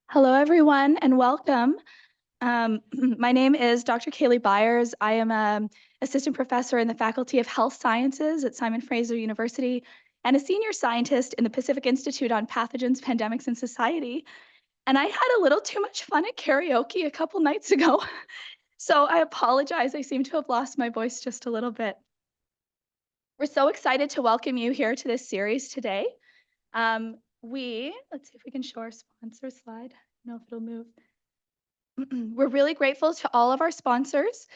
Hello, everyone, and welcome. My name is Dr. Kaylee Byers. I am an assistant professor in the Faculty of Health Sciences at Simon Fraser University and a senior scientist in the Pacific Institute on Pathogens, Pandemics, and Society. And I had a little too much fun at karaoke a couple nights ago. So I apologize. I seem to have lost my voice just a little bit. We're so excited to welcome you here to this series today. Let's see if we can show our sponsor slide. I don't know if it'll move. We're really grateful to all of our sponsors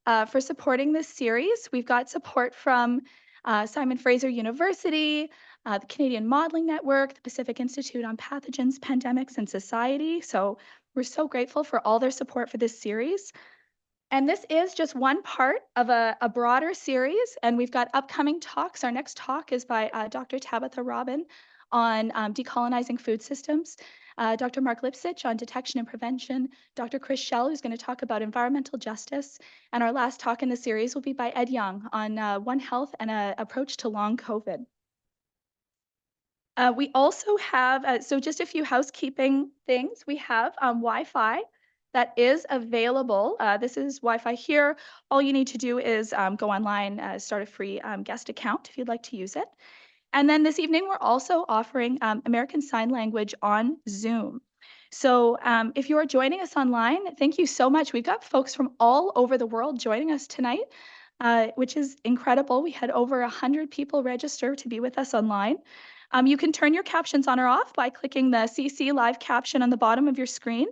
for supporting this series. We've got support from Simon Fraser University, the Canadian Modeling Network, the Pacific Institute on Pathogens, Pandemics, and Society. So we're so grateful for all their support for this series. And this is just one part of a broader series, and we've got upcoming talks. Our next talk is by Dr. Tabitha Robin on decolonizing food systems, Dr. Mark Lipsitch on detection and prevention, Dr. Chris Schell, who's going to talk about environmental justice, and our last talk in the series will be by Ed Young on One Health and an approach to long COVID. We also have, so just a few housekeeping things. We have Wi-Fi that is available. This is Wi-Fi here. All you need to do is go online, start a free guest account if you'd like to use it. And then this evening, we're also offering American Sign Language on Zoom. So if you are joining us online, thank you so much. We've got folks from all over the world joining us tonight, which is incredible. We had over 100 people register to be with us online. You can turn your captions on or off by clicking the CC live caption on the bottom of your screen.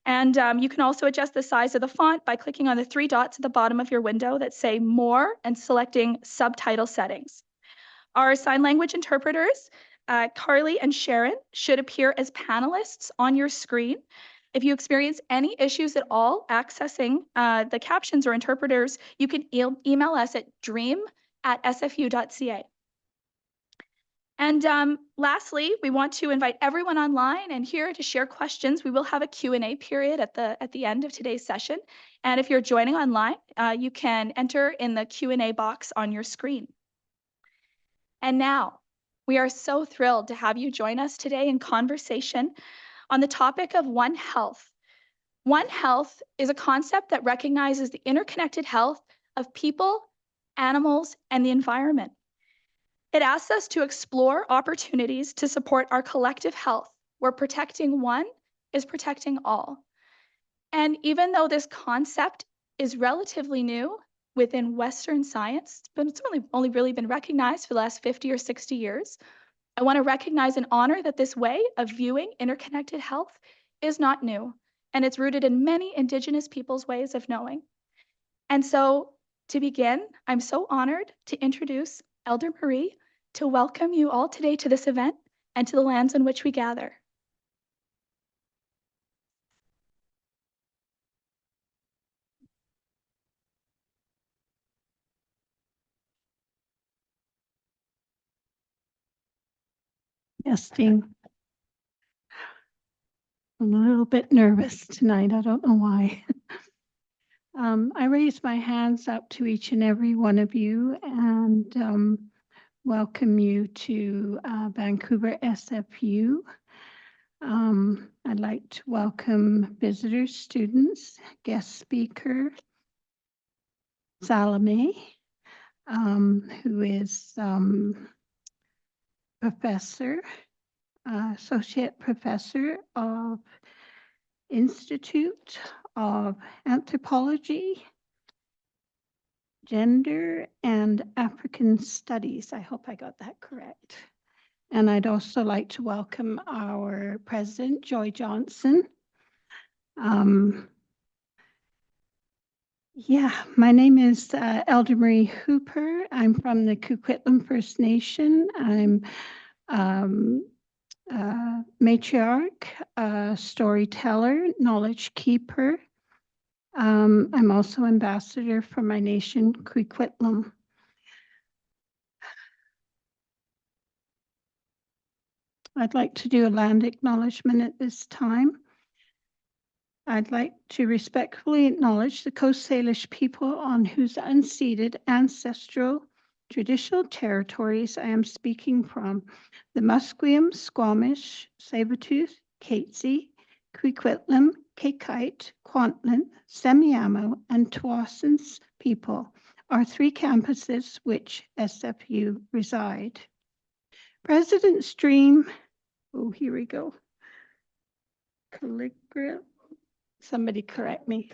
And you can also adjust the size of the font by clicking on the three dots at the bottom of your window that say More and selecting Subtitle Settings. Our sign language interpreters, Carly and Sharon, should appear as panelists on your screen. If you experience any issues at all accessing the captions or interpreters, you can email us at dream@sfu.ca. And lastly, we want to invite everyone online and here to share questions. We will have a Q&A period at the end of today's session. And if you're joining online, you can enter in the Q&A box on your screen. And now, we are so thrilled to have you join us today in conversation on the topic of One Health. One Health is a concept that recognizes the interconnected health of people, animals, and the environment. It asks us to explore opportunities to support our collective health, where protecting one is protecting all. And even though this concept is relatively new within Western science, but it's only really been recognized for the last 50 or 60 years, I want to recognize and honor that this way of viewing interconnected health is not new, and it's rooted in many Indigenous peoples' ways of knowing. And so, to begin, I'm so honored to introduce Elder Marie to welcome you all today to this event and to the lands on which we gather. Yes, Dean. I'm a little bit nervous tonight. I don't know why. I raise my hands up to each and every one of you and welcome you to Vancouver SFU. I'd like to welcome visitors, students, guest speaker, Salome, who is professor, associate professor of Institute of Anthropology, Gender and African Studies. I hope I got that correct. And I'd also like to welcome our president, Joy Johnson. My name is Elder Marie Hooper. I'm from the Coquitlam First Nation. I'm matriarch, storyteller, knowledge keeper. I'm also ambassador for my nation, Coquitlam. I'd like to do a land acknowledgement at this time. I'd like to respectfully acknowledge the Coast Salish people on whose unceded ancestral traditional territories I am speaking from, the Musqueam, Squamish, Tsleil-Waututh, Katzie, Coquitlam, Caquite, Kwantlen, Semiahmoo, and Tsawwassen people are 3 campuses which SFU reside. President Stream, oh, here we go. Somebody correct me.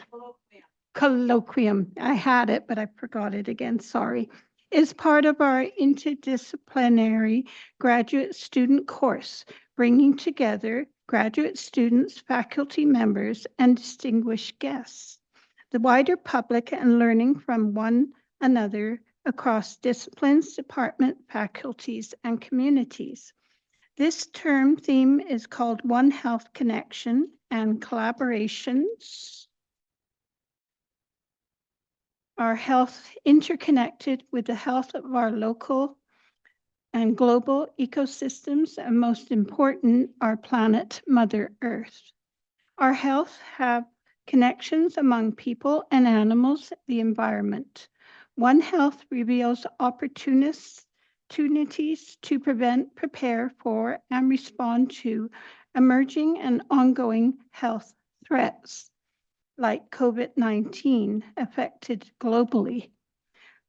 Colloquium. I had it, but I forgot it again. Sorry. Is part of our interdisciplinary graduate student course, bringing together graduate students, faculty members, and distinguished guests, the wider public, and learning from one another across disciplines, department, faculties, and communities. This term theme is called One Health Connection and Collaborations. Our health interconnected with the health of our local and global ecosystems, and most important, our planet, Mother Earth. Our health have connections among people and animals, the environment. One Health reveals opportunities to prevent, prepare for, and respond to emerging and ongoing health threats like COVID-19 affected globally.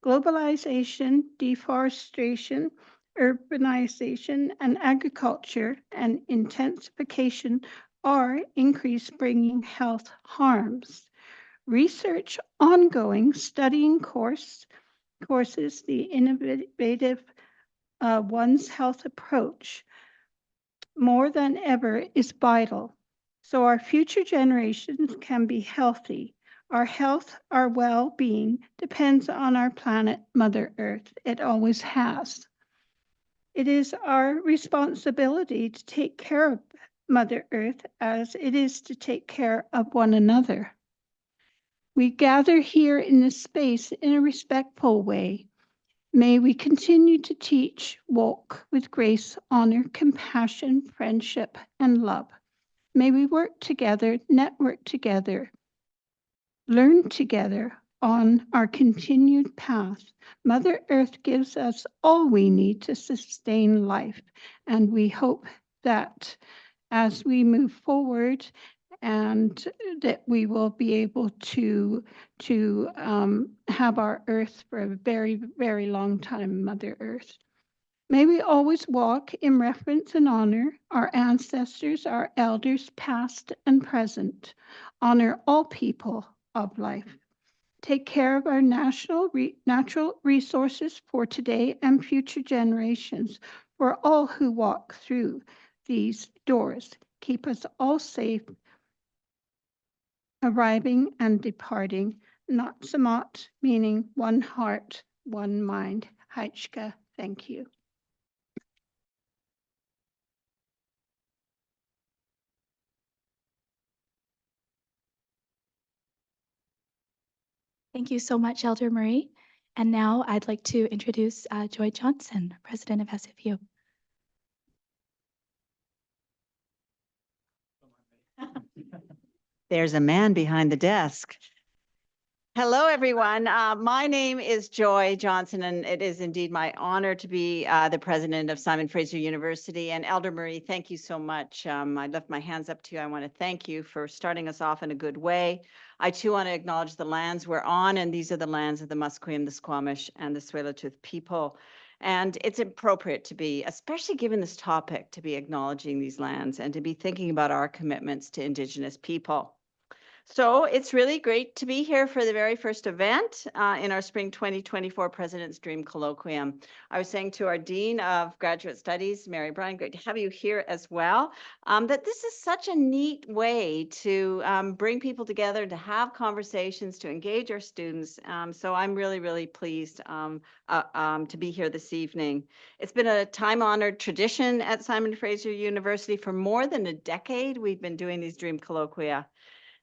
Globalization, deforestation, urbanization, and agriculture and intensification are increased bringing health harms. Research ongoing, studying courses, the innovative One's Health approach more than ever is vital. So our future generations can be healthy. Our health, our well-being depends on our planet, Mother Earth. It always has. It is our responsibility to take care of Mother Earth as it is to take care of one another. We gather here in this space in a respectful way. May we continue to teach, walk with grace, honor, compassion, friendship, and love. May we work together, network together, learn together on our continued path. Mother Earth gives us all we need to sustain life, and we hope that as we move forward and that we will be able to have our Earth for a very, very long time, Mother Earth. May we always walk in reverence and honor our ancestors, our elders, past and present. Honor all people of life. Take care of our natural resources for today and future generations, for all who walk through these doors. Keep us all safe, arriving and departing. Not Samat, meaning one heart, one mind. Haichka, thank you. Thank you so much, Elder Marie. And now I'd like to introduce Joy Johnson, President of SFU. There's a man behind the desk. Hello, everyone. My name is Joy Johnson, and it is indeed my honor to be the president of Simon Fraser University. And Elder Marie, thank you so much. I left my hands up to you. I want to thank you for starting us off in a good way. I too want to acknowledge the lands we're on, and these are the lands of the Musqueam, the Squamish, and the Tsleil-Waututh people. And it's appropriate to be, especially given this topic, to be acknowledging these lands and to be thinking about our commitments to Indigenous people. So it's really great to be here for the very first event in our Spring 2024 President's Dream Colloquium. I was saying to our Dean of Graduate Studies, Mary Bryan, great to have you here as well, that this is such a neat way to bring people together, to have conversations, to engage our students. So I'm really, really pleased to be here this evening. It's been a time-honored tradition at Simon Fraser University. For more than a decade, we've been doing these Dream Colloquia.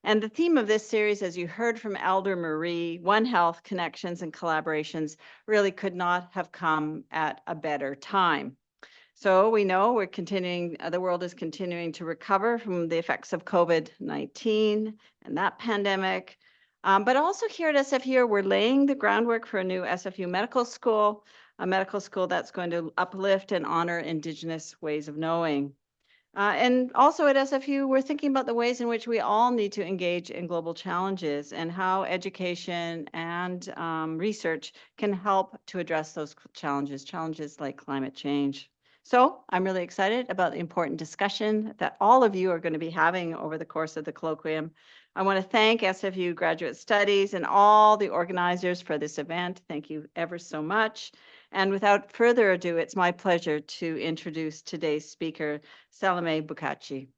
And the theme of this series, as you heard from Elder Marie, One Health, Connections and Collaborations, really could not have come at a better time. So we know we're continuing, the world is continuing to recover from the effects of COVID-19 and that pandemic. But also here at SFU, we're laying the groundwork for a new SFU medical school, a medical school that's going to uplift and honor Indigenous ways of knowing. And also at SFU, we're thinking about the ways in which we all need to engage in global challenges and how education and research can help to address those challenges like climate change. So I'm really excited about the important discussion that all of you are going to be having over the course of the colloquium. I want to thank SFU Graduate Studies and all the organizers for this event. Thank you ever so much. And without further ado, it's my pleasure to introduce today's speaker, Salome Bukachi.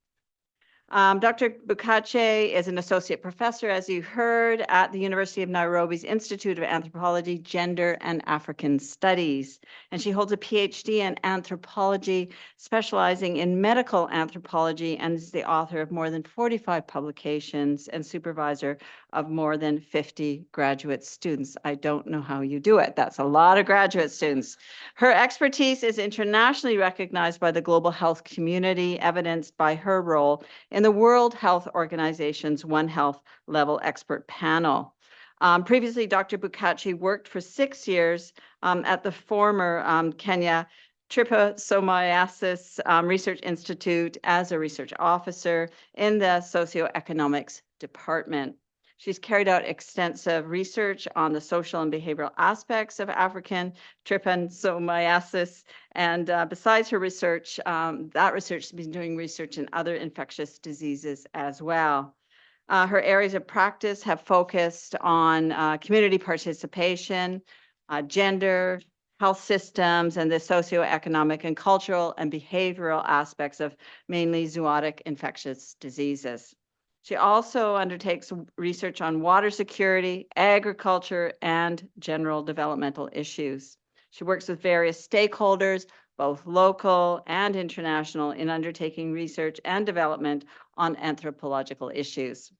Dr. Bukachi is an associate professor, as you heard, at the University of Nairobi's Institute of Anthropology, Gender and African Studies. And she holds a PhD in anthropology, specializing in medical anthropology, and is the author of more than 45 publications and supervisor of more than 50 graduate students. I don't know how you do it. That's a lot of graduate students. Her expertise is internationally recognized by the global health community, evidenced by her role in the World Health Organization's One Health Level Expert Panel. Previously, Dr. Bukachi worked for 6 years at the former Kenya Trypanosomiasis Research Institute as a research officer in the socioeconomics department. She's carried out extensive research on the social and behavioral aspects of African trypanosomiasis. And besides her research, that research has been doing research in other infectious diseases as well. Her areas of practice have focused on community participation, gender, health systems, and the socioeconomic and cultural and behavioral aspects of mainly zoonotic infectious diseases. She also undertakes research on water security, agriculture, and general developmental issues. She works with various stakeholders, both local and international, in undertaking research and development on anthropological issues.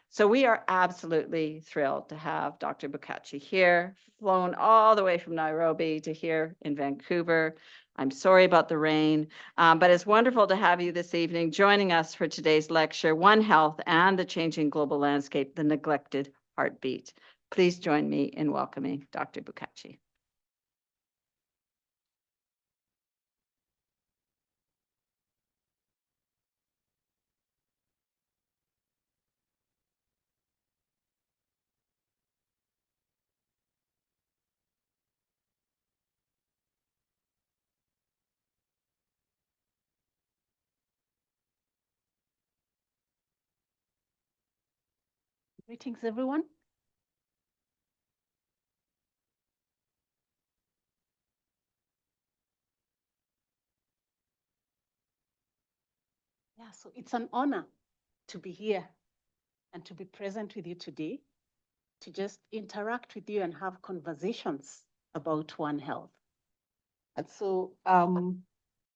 So we are absolutely thrilled to have Dr. Bukachi here, flown all the way from Nairobi to here in Vancouver. I'm sorry about the rain, but it's wonderful to have you this evening joining us for today's lecture, One Health and the Changing Global Landscape, the Neglected Heartbeat. Please join me in welcoming Dr. Bukachi. Greetings, everyone. Yeah, so it's an honor to be here and to be present with you today, to just interact with you and have conversations about One Health. And so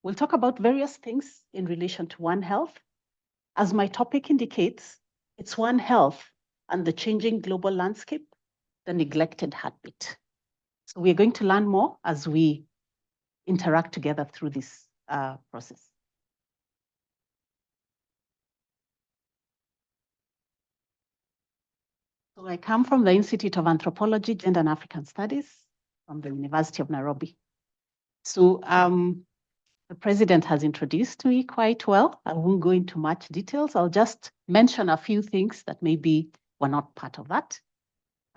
we'll talk about various things in relation to One Health. As my topic indicates, it's One Health and the changing global landscape, the neglected heartbeat. So we're going to learn more as we interact together through this process. So I come from the Institute of Anthropology, Gender and African Studies from the University of Nairobi. So the president has introduced me quite well. I won't go into much details. I'll just mention a few things that maybe were not part of that.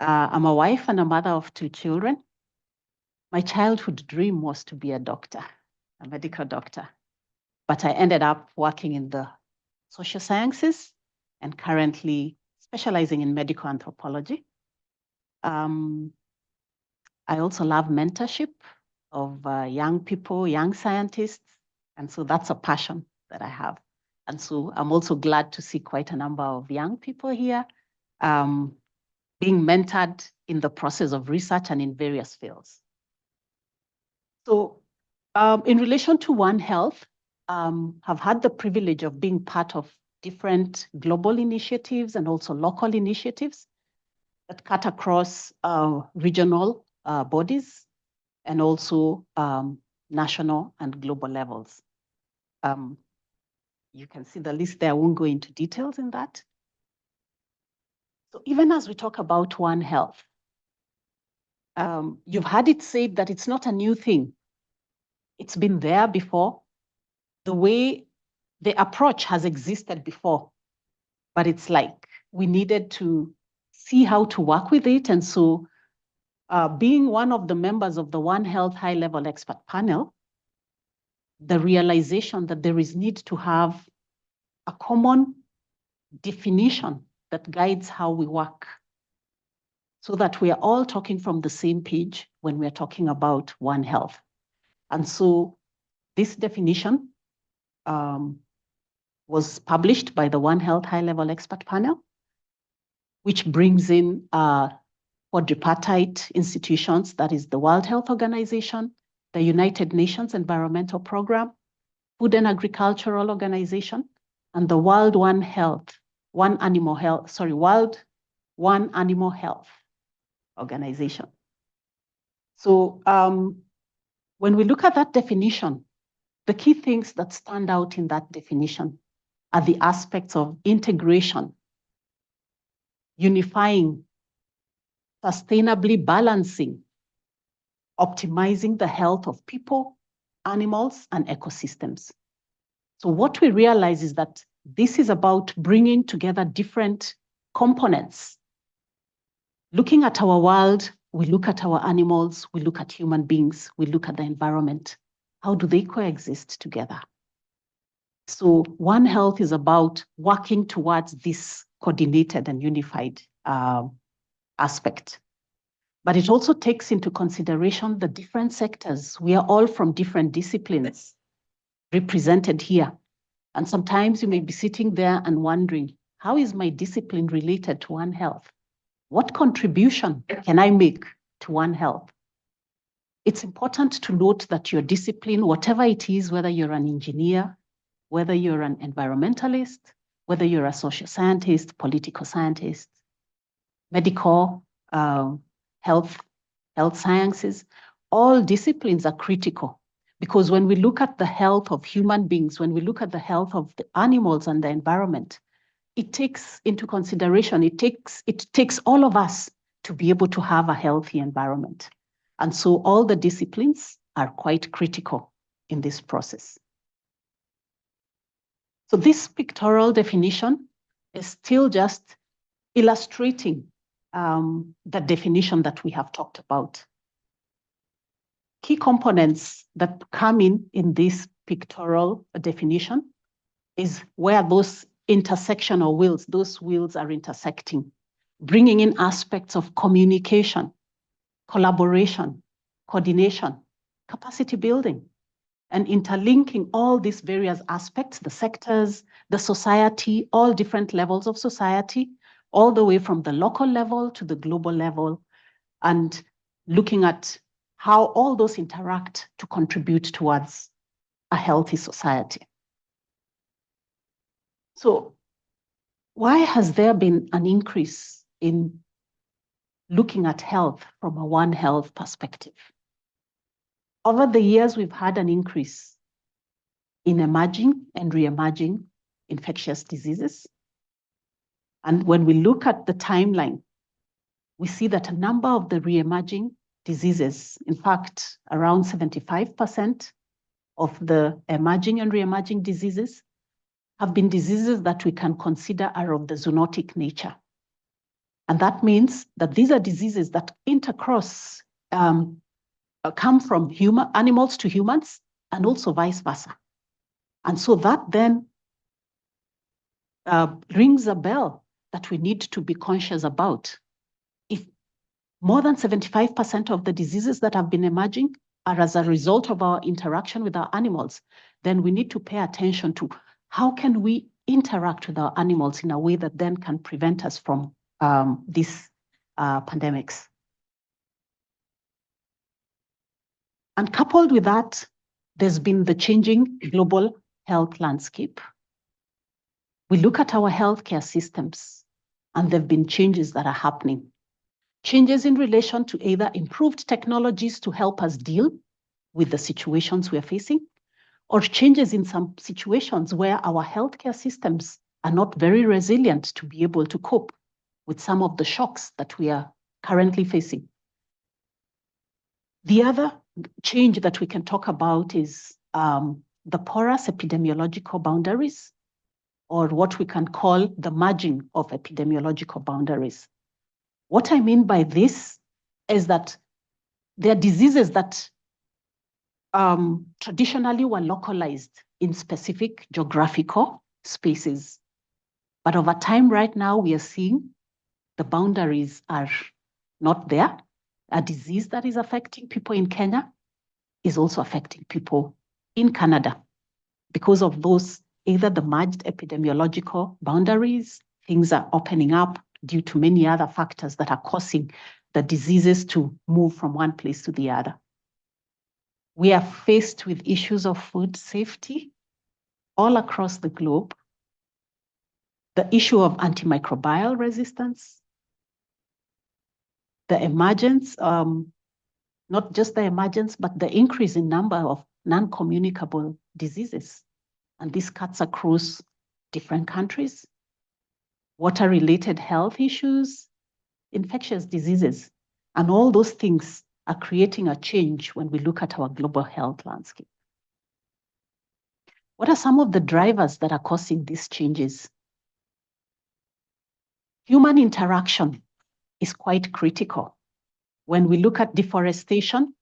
I'm a wife and a mother of 2 children. My childhood dream was to be a doctor, a medical doctor, but I ended up working in the social sciences and currently specializing in medical anthropology. I also love mentorship of young people, young scientists, and so that's a passion that I have. And so I'm also glad to see quite a number of young people here being mentored in the process of research and in various fields. So in relation to One Health, I've had the privilege of being part of different global initiatives and also local initiatives that cut across regional bodies and also national and global levels. You can see the list there. I won't go into details in that. So even as we talk about One Health, you've heard it said that it's not a new thing. It's been there before. The way the approach has existed before, but it's like we needed to see how to work with it. And so being one of the members of the One Health high-level expert panel, the realization that there is need to have a common definition that guides how we work so that we are all talking from the same page when we're talking about One Health. And so this definition was published by the One Health high-level expert panel, which brings in quadripartite institutions, that is the World Health Organization, the United Nations Environmental Program, Food and Agricultural Organization, and the World One Animal Health Organization. So when we look at that definition, the key things that stand out in that definition are the aspects of integration, unifying, sustainably balancing, optimizing the health of people, animals, and ecosystems. So what we realize is that this is about bringing together different components. Looking at our world, we look at our animals, we look at human beings, we look at the environment. How do they coexist together? So One Health is about working towards this coordinated and unified aspect. But it also takes into consideration the different sectors. We are all from different disciplines represented here. And sometimes you may be sitting there and wondering, how is my discipline related to One Health? What contribution can I make to One Health? It's important to note that your discipline, whatever it is, whether you're an engineer, whether you're an environmentalist, whether you're a social scientist, political scientist, medical, health sciences, all disciplines are critical. Because when we look at the health of human beings, when we look at the health of the animals and the environment, it takes into consideration, it takes all of us to be able to have a healthy environment. And so all the disciplines are quite critical in this process. So this pictorial definition is still just illustrating the definition that we have talked about. Key components that come in this pictorial definition is where those intersectional wheels, those wheels are intersecting, bringing in aspects of communication, collaboration, coordination, capacity building, and interlinking all these various aspects, the sectors, the society, all different levels of society, all the way from the local level to the global level, and looking at how all those interact to contribute towards a healthy society. So why has there been an increase in looking at health from a One Health perspective? Over the years, we've had an increase in emerging and re-emerging infectious diseases. And when we look at the timeline, we see that a number of the re-emerging diseases, in fact, around 75% of the emerging and re-emerging diseases have been diseases that we can consider are of the zoonotic nature. And that means that these are diseases that intercross, come from animals to humans, and also vice versa. And so that then rings a bell that we need to be conscious about. If more than 75% of the diseases that have been emerging are as a result of our interaction with our animals, then we need to pay attention to how can we interact with our animals in a way that then can prevent us from these pandemics. And coupled with that, there's been the changing global health landscape. We look at our healthcare systems, and there have been changes that are happening. Changes in relation to either improved technologies to help us deal with the situations we are facing, or changes in some situations where our healthcare systems are not very resilient to be able to cope with some of the shocks that we are currently facing. The other change that we can talk about is the porous epidemiological boundaries, or what we can call the merging of epidemiological boundaries. What I mean by this is that there are diseases that traditionally were localized in specific geographical spaces. But over time right now, we are seeing the boundaries are not there. A disease that is affecting people in Kenya is also affecting people in Canada because of those, either the merged epidemiological boundaries, things are opening up due to many other factors that are causing the diseases to move from one place to the other. We are faced with issues of food safety all across the globe. The issue of antimicrobial resistance, the emergence, not just the emergence, but the increase in number of non-communicable diseases. And this cuts across different countries, water-related health issues, infectious diseases, and all those things are creating a change when we look at our global health landscape. What are some of the drivers that are causing these changes? Human interaction is quite critical. When we look at deforestation,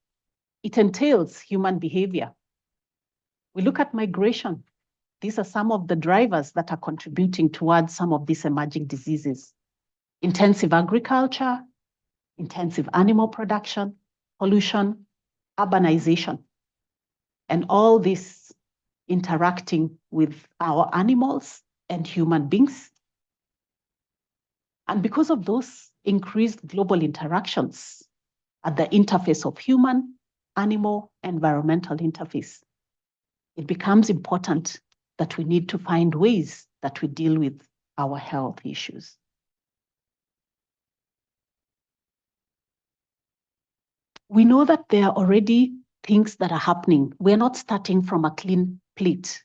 it entails human behavior. We look at migration. These are some of the drivers that are contributing towards some of these emerging diseases. Intensive agriculture, intensive animal production, pollution, urbanization, and all this interacting with our animals and human beings. And because of those increased global interactions at the interface of human, animal, environmental interface, it becomes important that we need to find ways that we deal with our health issues. We know that there are already things that are happening. We're not starting from a clean plate.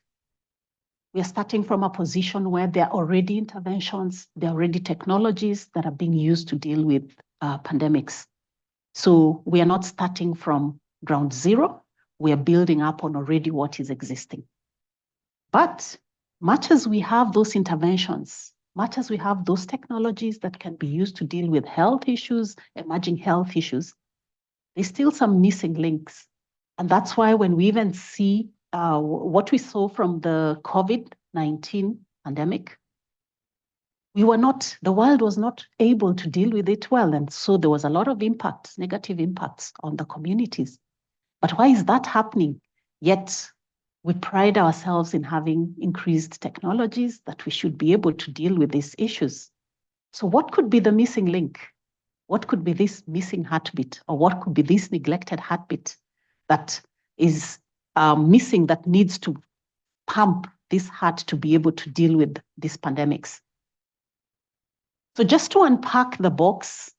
We are starting from a position where there are already interventions, there are already technologies that are being used to deal with pandemics. So we are not starting from ground zero. We are building up on already what is existing. But much as we have those interventions, much as we have those technologies that can be used to deal with health issues, emerging health issues, there's still some missing links. And that's why when we even see what we saw from the COVID-19 pandemic, the world was not able to deal with it well. And so there was a lot of impacts, negative impacts on the communities. But why is that happening? Yet we pride ourselves in having increased technologies that we should be able to deal with these issues. So what could be the missing link? What could be this missing heartbeat? Or what could be this neglected heartbeat that is missing, that needs to pump this heart to be able to deal with these pandemics? So just to unpack the box,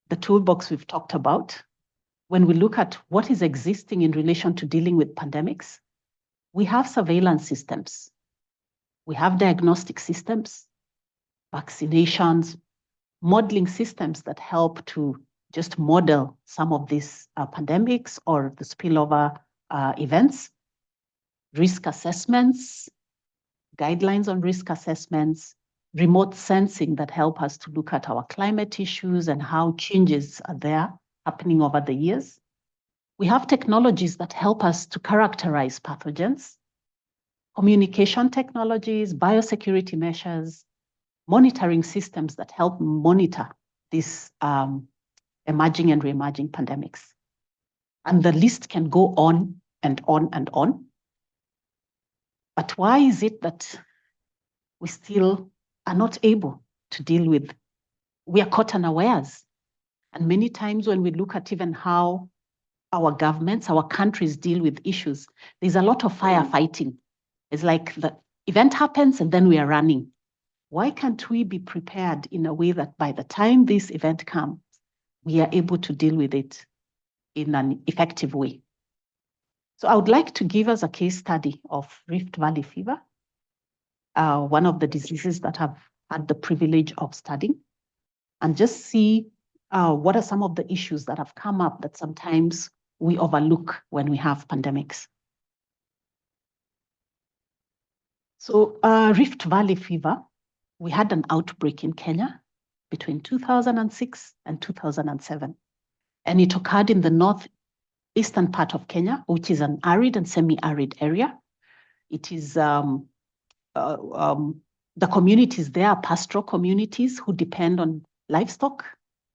the toolbox we've talked about, when we look at what is existing in relation to dealing with pandemics, we have surveillance systems, we have diagnostic systems, vaccinations, modeling systems that help to just model some of these pandemics or the spillover events, risk assessments, guidelines on risk assessments, remote sensing that help us to look at our climate issues and how changes are there happening over the years. We have technologies that help us to characterize pathogens, communication technologies, biosecurity measures, monitoring systems that help monitor these emerging and re-emerging pandemics. And the list can go on and on and on. But why is it that we still are not able to deal with? We are caught unawares. And many times when we look at even how our governments, our countries deal with issues, there's a lot of firefighting. It's like the event happens and then we are running. Why can't we be prepared in a way that by the time this event comes, we are able to deal with it in an effective way? So I would like to give us a case study of Rift Valley fever, one of the diseases that I've had the privilege of studying, and just see what are some of the issues that have come up that sometimes we overlook when we have pandemics. So Rift Valley fever, we had an outbreak in Kenya between 2006 and 2007. And it occurred in the northeastern part of Kenya, which is an arid and semi-arid area. It is, the communities there are pastoral communities who depend on livestock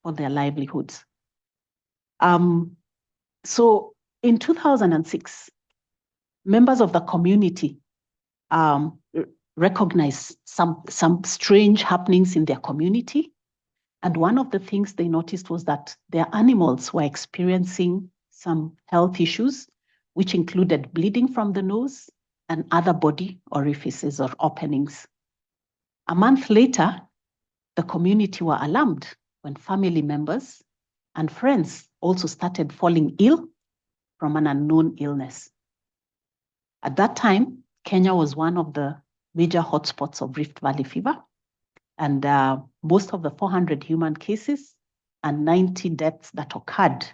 for their livelihoods. So in 2006, members of the community recognized some strange happenings in their community. And one of the things they noticed was that their animals were experiencing some health issues, which included bleeding from the nose and other body orifices or openings. A month later, the community were alarmed when family members and friends also started falling ill from an unknown illness. At that time, Kenya was one of the major hotspots of Rift Valley fever, and most of the 400 human cases and 90 deaths that occurred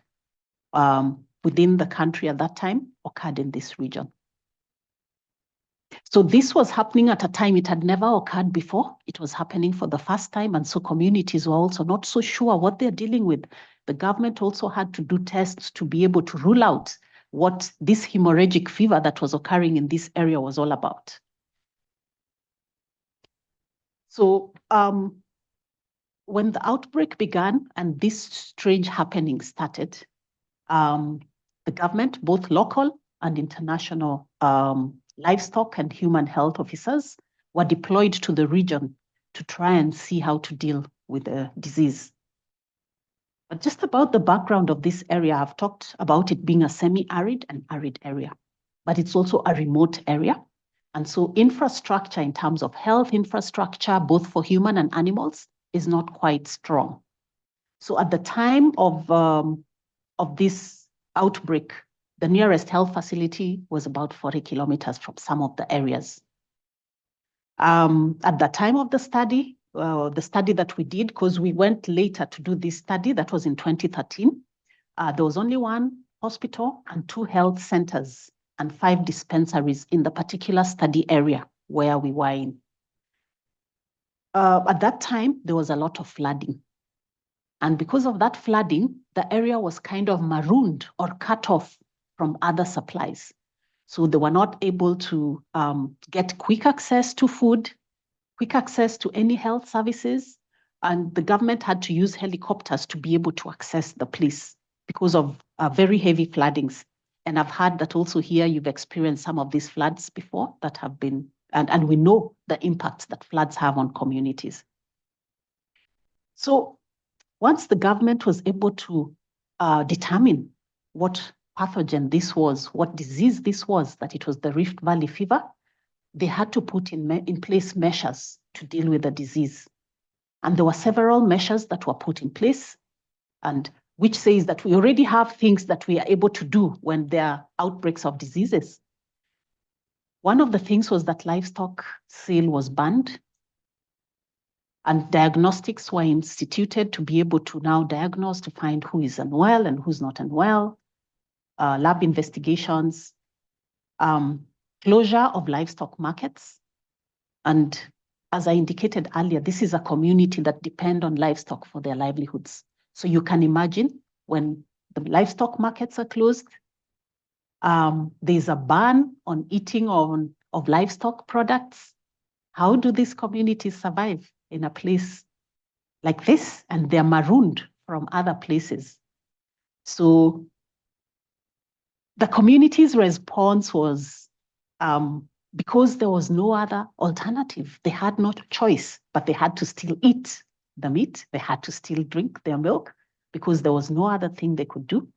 within the country at that time occurred in this region. So this was happening at a time it had never occurred before. It was happening for the first time, and so communities were also not so sure what they're dealing with. The government also had to do tests to be able to rule out what this hemorrhagic fever that was occurring in this area was all about. So when the outbreak began and this strange happening started, the government, both local and international livestock and human health officers, were deployed to the region to try and see how to deal with the disease. But just about the background of this area, I've talked about it being a semi-arid and arid area, but it's also a remote area. And so infrastructure in terms of health infrastructure, both for human and animals, is not quite strong. So at the time of this outbreak, the nearest health facility was about 40 kilometers from some of the areas. At the time of the study that we did, because we went later to do this study, that was in 2013, there was only one hospital and 2 health centers and 5 dispensaries in the particular study area where we were in. At that time, there was a lot of flooding. And because of that flooding, the area was kind of marooned or cut off from other supplies. So they were not able to get quick access to food, quick access to any health services. And the government had to use helicopters to be able to access the place because of very heavy floodings. And I've heard that also here you've experienced some of these floods before that have been, and we know the impact that floods have on communities. So once the government was able to determine what pathogen this was, what disease this was, that it was the Rift Valley fever, they had to put in place measures to deal with the disease. And there were several measures that were put in place, and which says that we already have things that we are able to do when there are outbreaks of diseases. One of the things was that livestock sale was banned, and diagnostics were instituted to be able to now diagnose, to find who is unwell and who's not unwell, lab investigations, closure of livestock markets. And as I indicated earlier, this is a community that depend on livestock for their livelihoods. So you can imagine when the livestock markets are closed, there's a ban on eating of livestock products. How do these communities survive in a place like this? And they're marooned from other places. So the community's response was, because there was no other alternative, they had no choice, but they had to still eat the meat. They had to still drink their milk because there was no other thing they could do.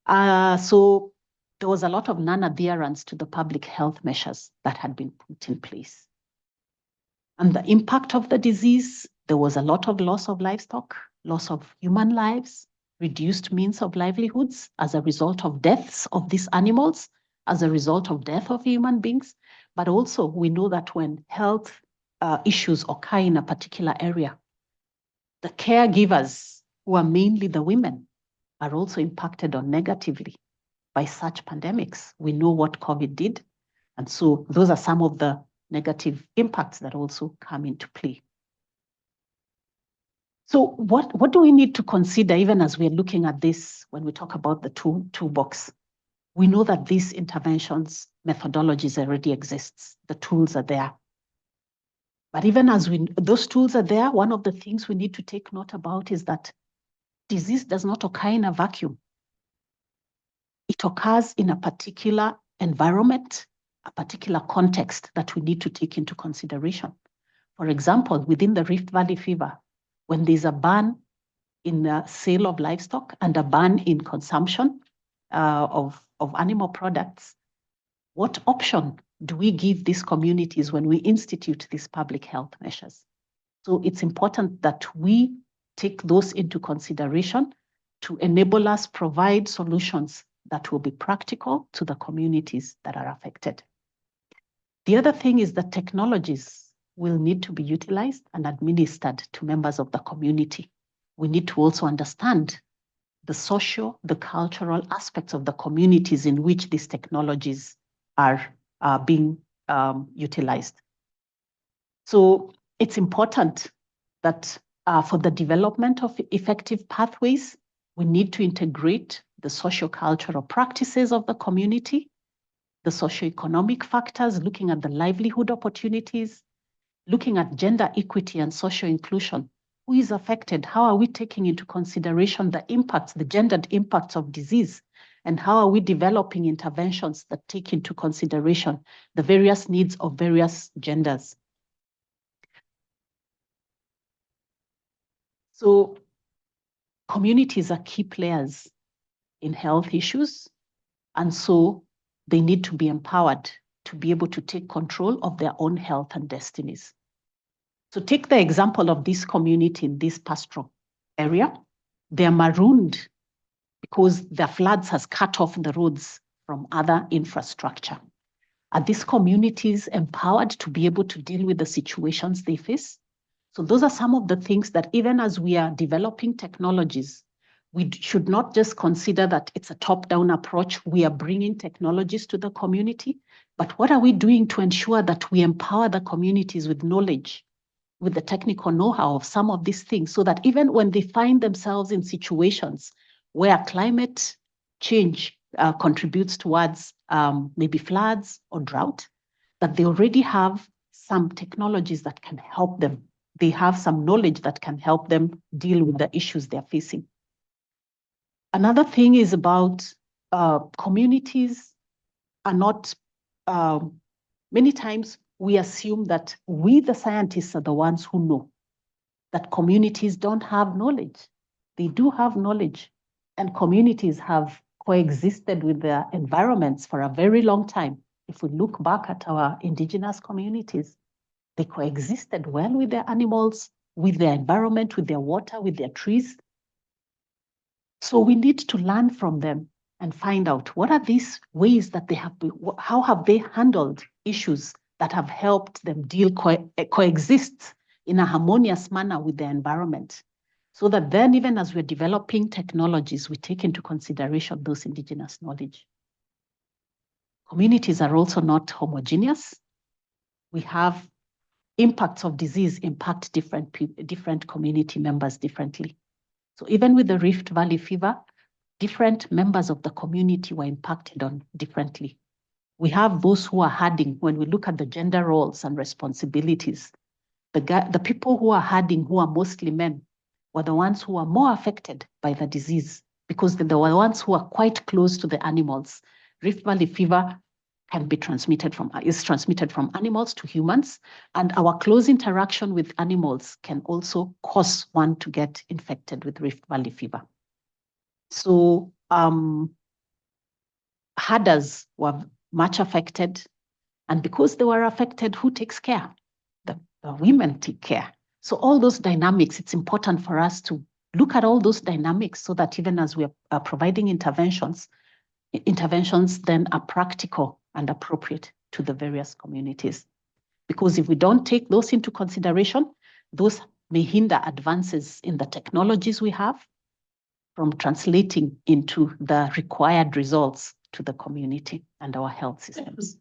So there was a lot of non-adherence to the public health measures that had been put in place. And the impact of the disease, there was a lot of loss of livestock, loss of human lives, reduced means of livelihoods as a result of deaths of these animals, as a result of death of human beings. But also we know that when health issues occur in a particular area, the caregivers, who are mainly the women, are also impacted on negatively by such pandemics. We know what COVID did. And so those are some of the negative impacts that also come into play. So what do we need to consider even as we're looking at this when we talk about the toolbox? We know that these interventions methodologies already exists. The tools are there. But even as those tools are there, one of the things we need to take note about is that disease does not occur in a vacuum. It occurs in a particular environment, a particular context that we need to take into consideration. For example, within the Rift Valley fever, when there's a ban in the sale of livestock and a ban in consumption of animal products, what option do we give these communities when we institute these public health measures? So it's important that we take those into consideration to enable us provide solutions that will be practical to the communities that are affected. The other thing is that technologies will need to be utilized and administered to members of the community. We need to also understand the social, the cultural aspects of the communities in which these technologies are being utilized. So it's important that for the development of effective pathways, we need to integrate the socio-cultural practices of the community, the socio-economic factors, looking at the livelihood opportunities, looking at gender equity and social inclusion. Who is affected? How are we taking into consideration the impacts, the gendered impacts of disease? And how are we developing interventions that take into consideration the various needs of various genders? So communities are key players in health issues, and so they need to be empowered to be able to take control of their own health and destinies. So take the example of this community in this pastoral area. They are marooned because the floods has cut off the roads from other infrastructure. Are these communities empowered to be able to deal with the situations they face? So those are some of the things that even as we are developing technologies, we should not just consider that it's a top-down approach. We are bringing technologies to the community, but what are we doing to ensure that we empower the communities with knowledge, with the technical know-how of some of these things, so that even when they find themselves in situations where climate change contributes towards maybe floods or drought, that they already have some technologies that can help them. They have some knowledge that can help them deal with the issues they're facing. Another thing is about communities are not, many times we assume that we, the scientists, are the ones who know, that communities don't have knowledge. They do have knowledge, and communities have coexisted with their environments for a very long time. If we look back at our indigenous communities, they coexisted well with their animals, with their environment, with their water, with their trees. So we need to learn from them and find out what are these ways that they have been, how have they handled issues that have helped them coexist in a harmonious manner with their environment, so that then even as we're developing technologies, we take into consideration those indigenous knowledge. Communities are also not homogeneous. We have impacts of disease impact different community members differently. So even with the Rift Valley fever, different members of the community were impacted on differently. We have those who are herding. When we look at the gender roles and responsibilities, the people who are herding, who are mostly men, were the ones who are more affected by the disease because they were the ones who are quite close to the animals. Rift Valley fever is transmitted from animals to humans, and our close interaction with animals can also cause one to get infected with Rift Valley fever. So herders were much affected, and because they were affected, who takes care? The women take care. So all those dynamics, it's important for us to look at all those dynamics so that even as we are providing interventions then are practical and appropriate to the various communities. Because if we don't take those into consideration, those may hinder advances in the technologies we have from translating into the required results to the community and our health systems.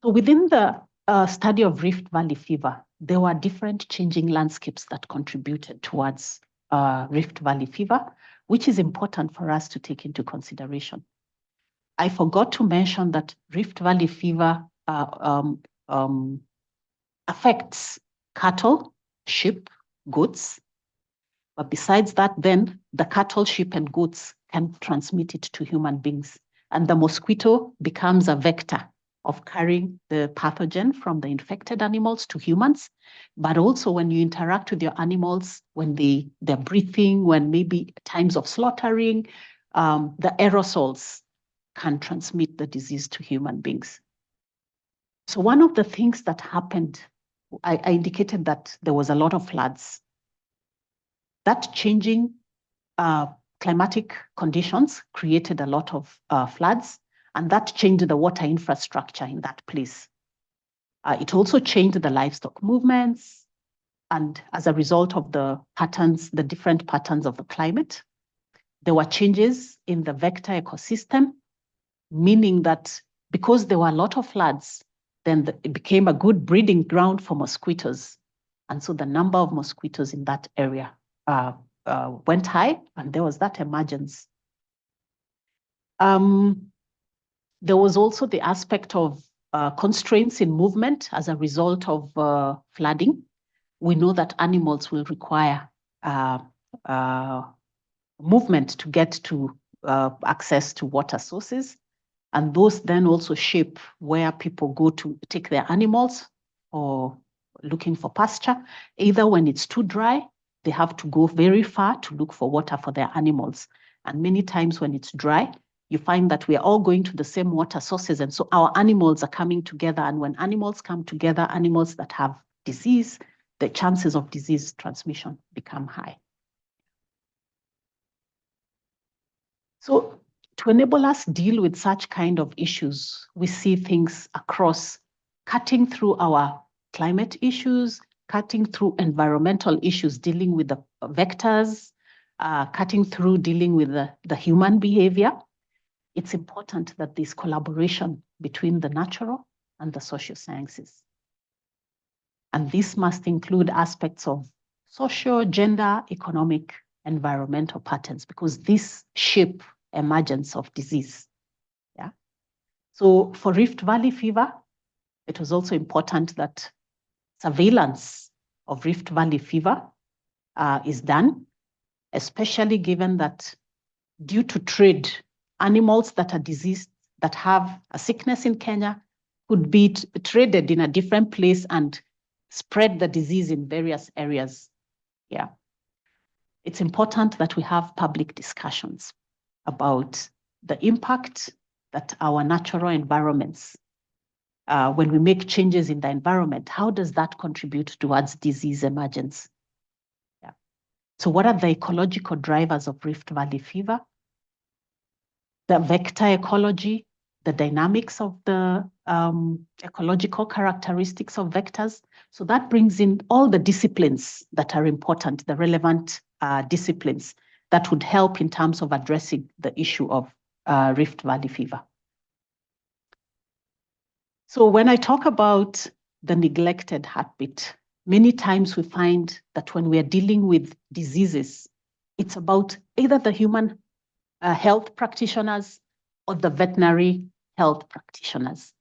So within the study of Rift Valley fever, there were different changing landscapes that contributed towards Rift Valley fever, which is important for us to take into consideration. I forgot to mention that Rift Valley fever affects cattle, sheep, goats. But besides that, then the cattle, sheep, and goats can transmit it to human beings. And the mosquito becomes a vector of carrying the pathogen from the infected animals to humans. But also when you interact with your animals, when they're breathing, when maybe times of slaughtering, the aerosols can transmit the disease to human beings. So one of the things that happened, I indicated that there was a lot of floods. That changing climatic conditions created a lot of floods, and that changed the water infrastructure in that place. It also changed the livestock movements, and as a result of the different patterns of the climate, there were changes in the vector ecosystem, meaning that because there were a lot of floods, then it became a good breeding ground for mosquitoes. And so the number of mosquitoes in that area went high, and there was that emergence. There was also the aspect of constraints in movement as a result of flooding. We know that animals will require movement to get to access to water sources. And those then also shape where people go to take their animals or looking for pasture. Either when it's too dry, they have to go very far to look for water for their animals. And many times when it's dry, you find that we are all going to the same water sources. And so our animals are coming together. And when animals come together, animals that have disease, the chances of disease transmission become high. So to enable us deal with such kind of issues, we see things across, cutting through our climate issues, cutting through environmental issues, dealing with the vectors, cutting through dealing with the human behavior. It's important that there's collaboration between the natural and the social sciences. And this must include aspects of social, gender, economic, environmental patterns, because these shape emergence of disease. Yeah. So for Rift Valley fever, it was also important that surveillance of Rift Valley fever is done, especially given that due to trade, animals that are diseased, that have a sickness in Kenya, could be traded in a different place and spread the disease in various areas. Yeah. It's important that we have public discussions about the impact that our natural environments, when we make changes in the environment, how does that contribute towards disease emergence? Yeah. So what are the ecological drivers of Rift Valley fever? The vector ecology, the dynamics of the ecological characteristics of vectors. So that brings in all the disciplines that are important, the relevant disciplines that would help in terms of addressing the issue of Rift Valley fever. So when I talk about the neglected heartbeat, many times we find that when we are dealing with diseases, it's about either the human health practitioners or the veterinary health practitioners.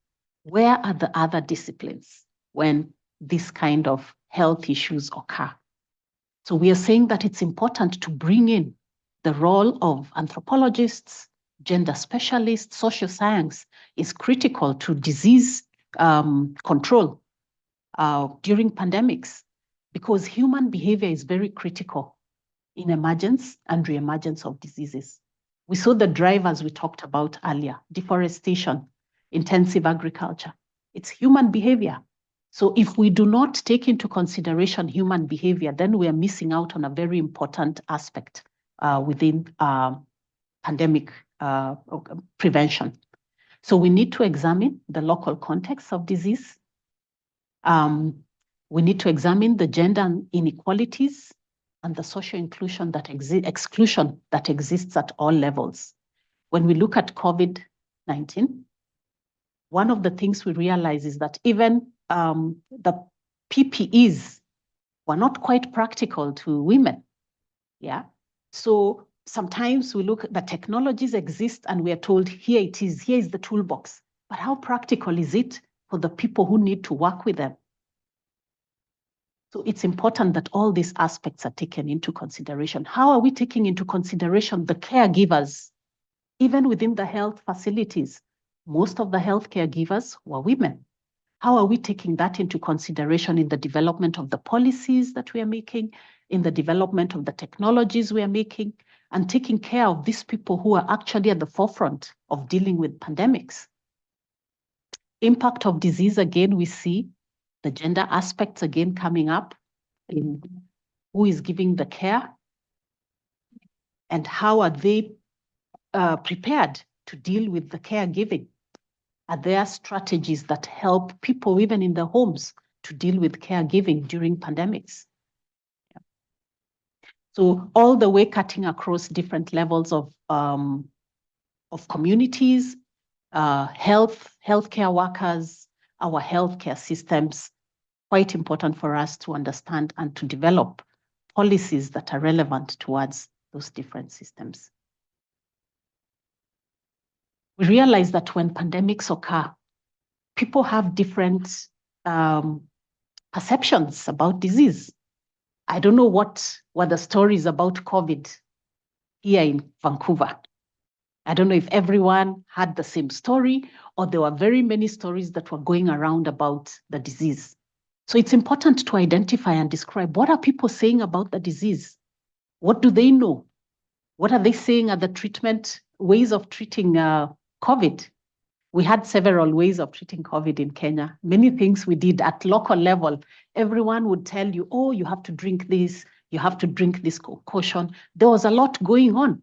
Where are the other disciplines when this kind of health issues occur? So we are saying that it's important to bring in the role of anthropologists, gender specialists. Social science is critical to disease control during pandemics, because human behavior is very critical in emergence and reemergence of diseases. We saw the drivers we talked about earlier: deforestation, intensive agriculture. It's human behavior. So if we do not take into consideration human behavior, then we are missing out on a very important aspect within pandemic prevention. So we need to examine the local context of disease. We need to examine the gender inequalities and the social exclusion that exists at all levels. When we look at COVID-19, one of the things we realize is that even the PPEs were not quite practical to women. Yeah. So sometimes we look, the technologies exist and we are told, here it is, here is the toolbox. But how practical is it for the people who need to work with them? So it's important that all these aspects are taken into consideration. How are we taking into consideration the caregivers? Even within the health facilities, most of the health caregivers were women. How are we taking that into consideration in the development of the policies that we are making, in the development of the technologies we are making, and taking care of these people who are actually at the forefront of dealing with pandemics? Impact of disease, again, we see the gender aspects again coming up in who is giving the care and how are they prepared to deal with the caregiving. Are there strategies that help people even in their homes to deal with caregiving during pandemics? Yeah. So all the way cutting across different levels of communities, healthcare workers, our healthcare systems, quite important for us to understand and to develop policies that are relevant towards those different systems. We realize that when pandemics occur, people have different perceptions about disease. I don't know what were the stories about COVID here in Vancouver. I don't know if everyone had the same story or there were very many stories that were going around about the disease. So it's important to identify and describe what are people saying about the disease? What do they know? What are they saying are the treatment ways of treating COVID? We had several ways of treating COVID in Kenya. Many things we did at local level. Everyone would tell you, oh, you have to drink this, you have to drink this concoction. There was a lot going on.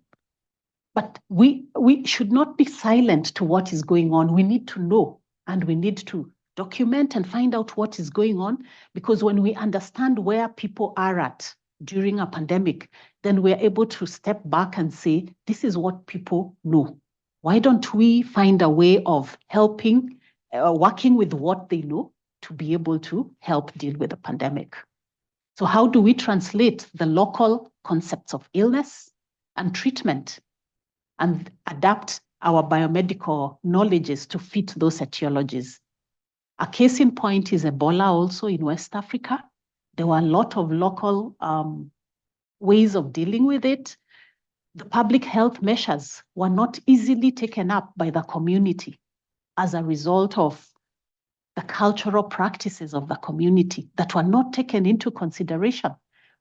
But we should not be silent to what is going on. We need to know and we need to document and find out what is going on, because when we understand where people are at during a pandemic, then we're able to step back and say, this is what people know. Why don't we find a way of helping, working with what they know to be able to help deal with the pandemic? So how do we translate the local concepts of illness and treatment and adapt our biomedical knowledges to fit those etiologies? A case in point is Ebola also in West Africa. There were a lot of local ways of dealing with it. The public health measures were not easily taken up by the community as a result of the cultural practices of the community that were not taken into consideration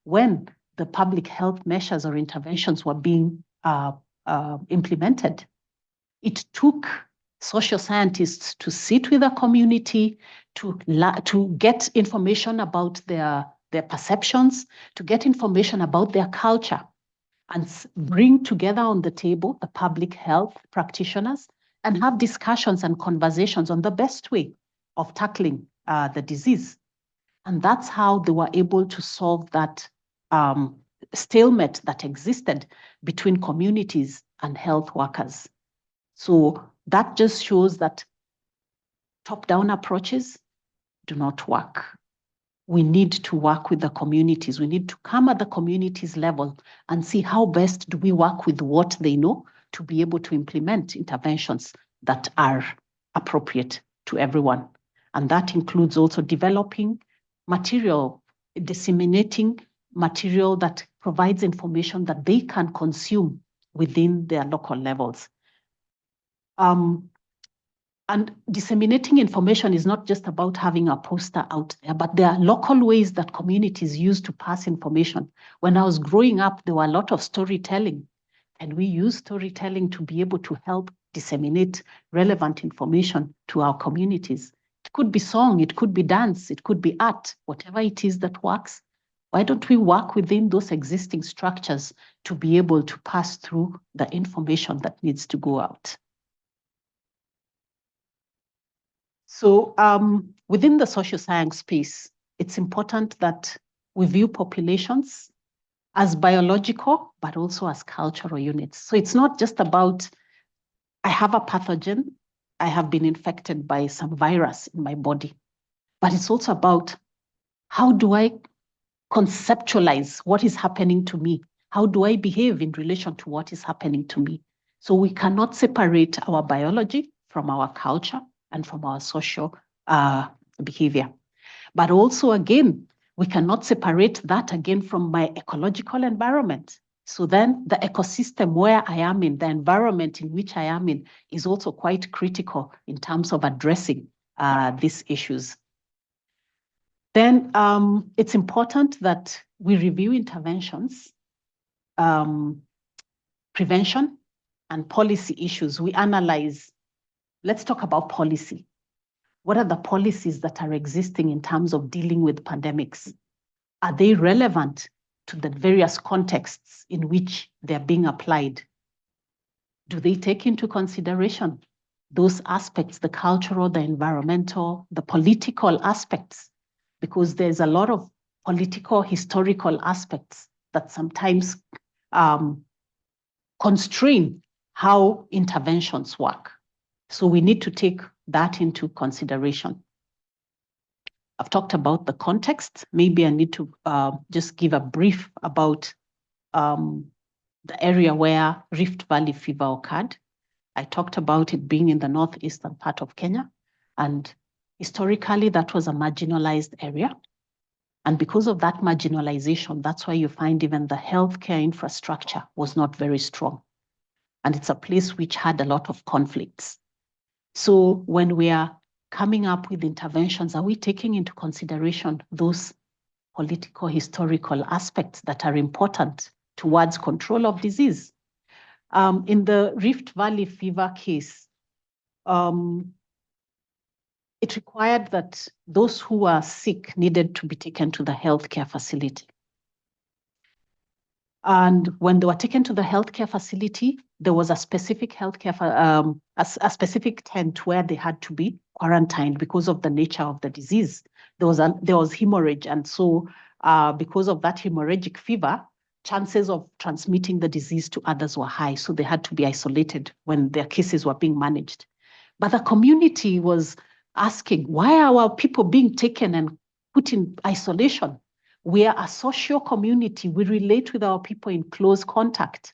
when the public health measures or interventions were being implemented. It took social scientists to sit with the community, to get information about their perceptions, to get information about their culture, and bring together on the table the public health practitioners and have discussions and conversations on the best way of tackling the disease. And that's how they were able to solve that stalemate that existed between communities and health workers. So that just shows that top-down approaches do not work. We need to work with the communities. We need to come at the communities level and see how best do we work with what they know to be able to implement interventions that are appropriate to everyone. And that includes also developing material, disseminating material that provides information that they can consume within their local levels. And disseminating information is not just about having a poster out there, but there are local ways that communities use to pass information. When I was growing up, there were a lot of storytelling, and we use storytelling to be able to help disseminate relevant information to our communities. It could be song, it could be dance, it could be art, whatever it is that works. Why don't we work within those existing structures to be able to pass through the information that needs to go out? So within the social science space, it's important that we view populations as biological, but also as cultural units. So it's not just about, I have a pathogen, I have been infected by some virus in my body, but it's also about how do I conceptualize what is happening to me? How do I behave in relation to what is happening to me? So we cannot separate our biology from our culture and from our social behavior. But also, again, we cannot separate that again from my ecological environment. So then the ecosystem where I am in, the environment in which I am in, is also quite critical in terms of addressing these issues. Then it's important that we review interventions, prevention, and policy issues. We analyze, let's talk about policy. What are the policies that are existing in terms of dealing with pandemics? Are they relevant to the various contexts in which they're being applied? Do they take into consideration those aspects, the cultural, the environmental, the political aspects? Because there's a lot of political, historical aspects that sometimes constrain how interventions work. So we need to take that into consideration. I've talked about the context. Maybe I need to just give a brief about the area where Rift Valley fever occurred. I talked about it being in the northeastern part of Kenya, and historically that was a marginalized area. And because of that marginalization, that's why you find even the healthcare infrastructure was not very strong. And it's a place which had a lot of conflicts. So when we are coming up with interventions, are we taking into consideration those political, historical aspects that are important towards control of disease? In the Rift Valley fever case, it required that those who were sick needed to be taken to the healthcare facility. And when they were taken to the healthcare facility, there was a specific healthcare, a specific tent where they had to be quarantined because of the nature of the disease. There was hemorrhage, and so because of that hemorrhagic fever, chances of transmitting the disease to others were high. So they had to be isolated when their cases were being managed. But the community was asking, why are our people being taken and put in isolation? We are a social community. We relate with our people in close contact.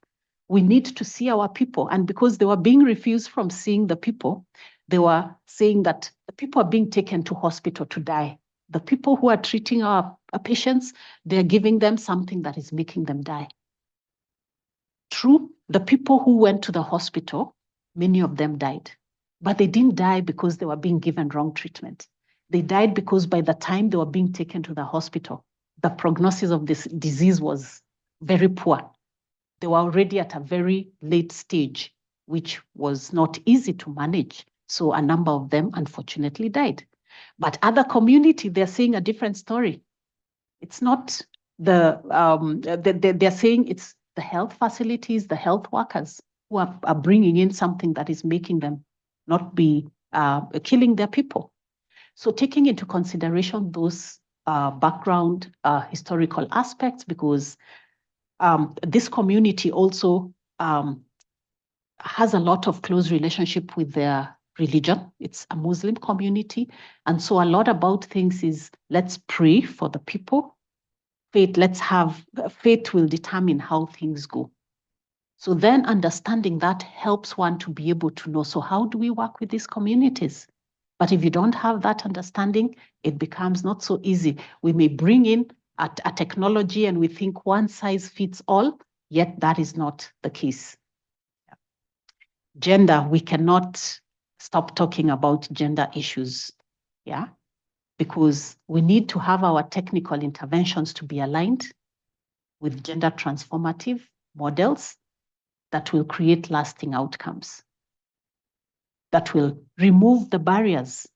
We need to see our people. And because they were being refused from seeing the people, they were saying that the people are being taken to hospital to die. The people who are treating our patients, they're giving them something that is making them die. True, the people who went to the hospital, many of them died. But they didn't die because they were being given wrong treatment. They died because by the time they were being taken to the hospital, the prognosis of this disease was very poor. They were already at a very late stage, which was not easy to manage. So a number of them unfortunately died. But other community, they're saying a different story. It's not they're saying it's the health facilities, the health workers who are bringing in something that is making them not be killing their people. So taking into consideration those background historical aspects, because this community also has a lot of close relationship with their religion. It's a Muslim community. And so a lot about things is, let's pray for the people. Faith will determine how things go. So then understanding that helps one to be able to know, so how do we work with these communities? But if you don't have that understanding, it becomes not so easy. We may bring in a technology and we think one size fits all, yet that is not the case. Gender, we cannot stop talking about gender issues, yeah? Because we need to have our technical interventions to be aligned with gender transformative models that will create lasting outcomes, that will remove the barriers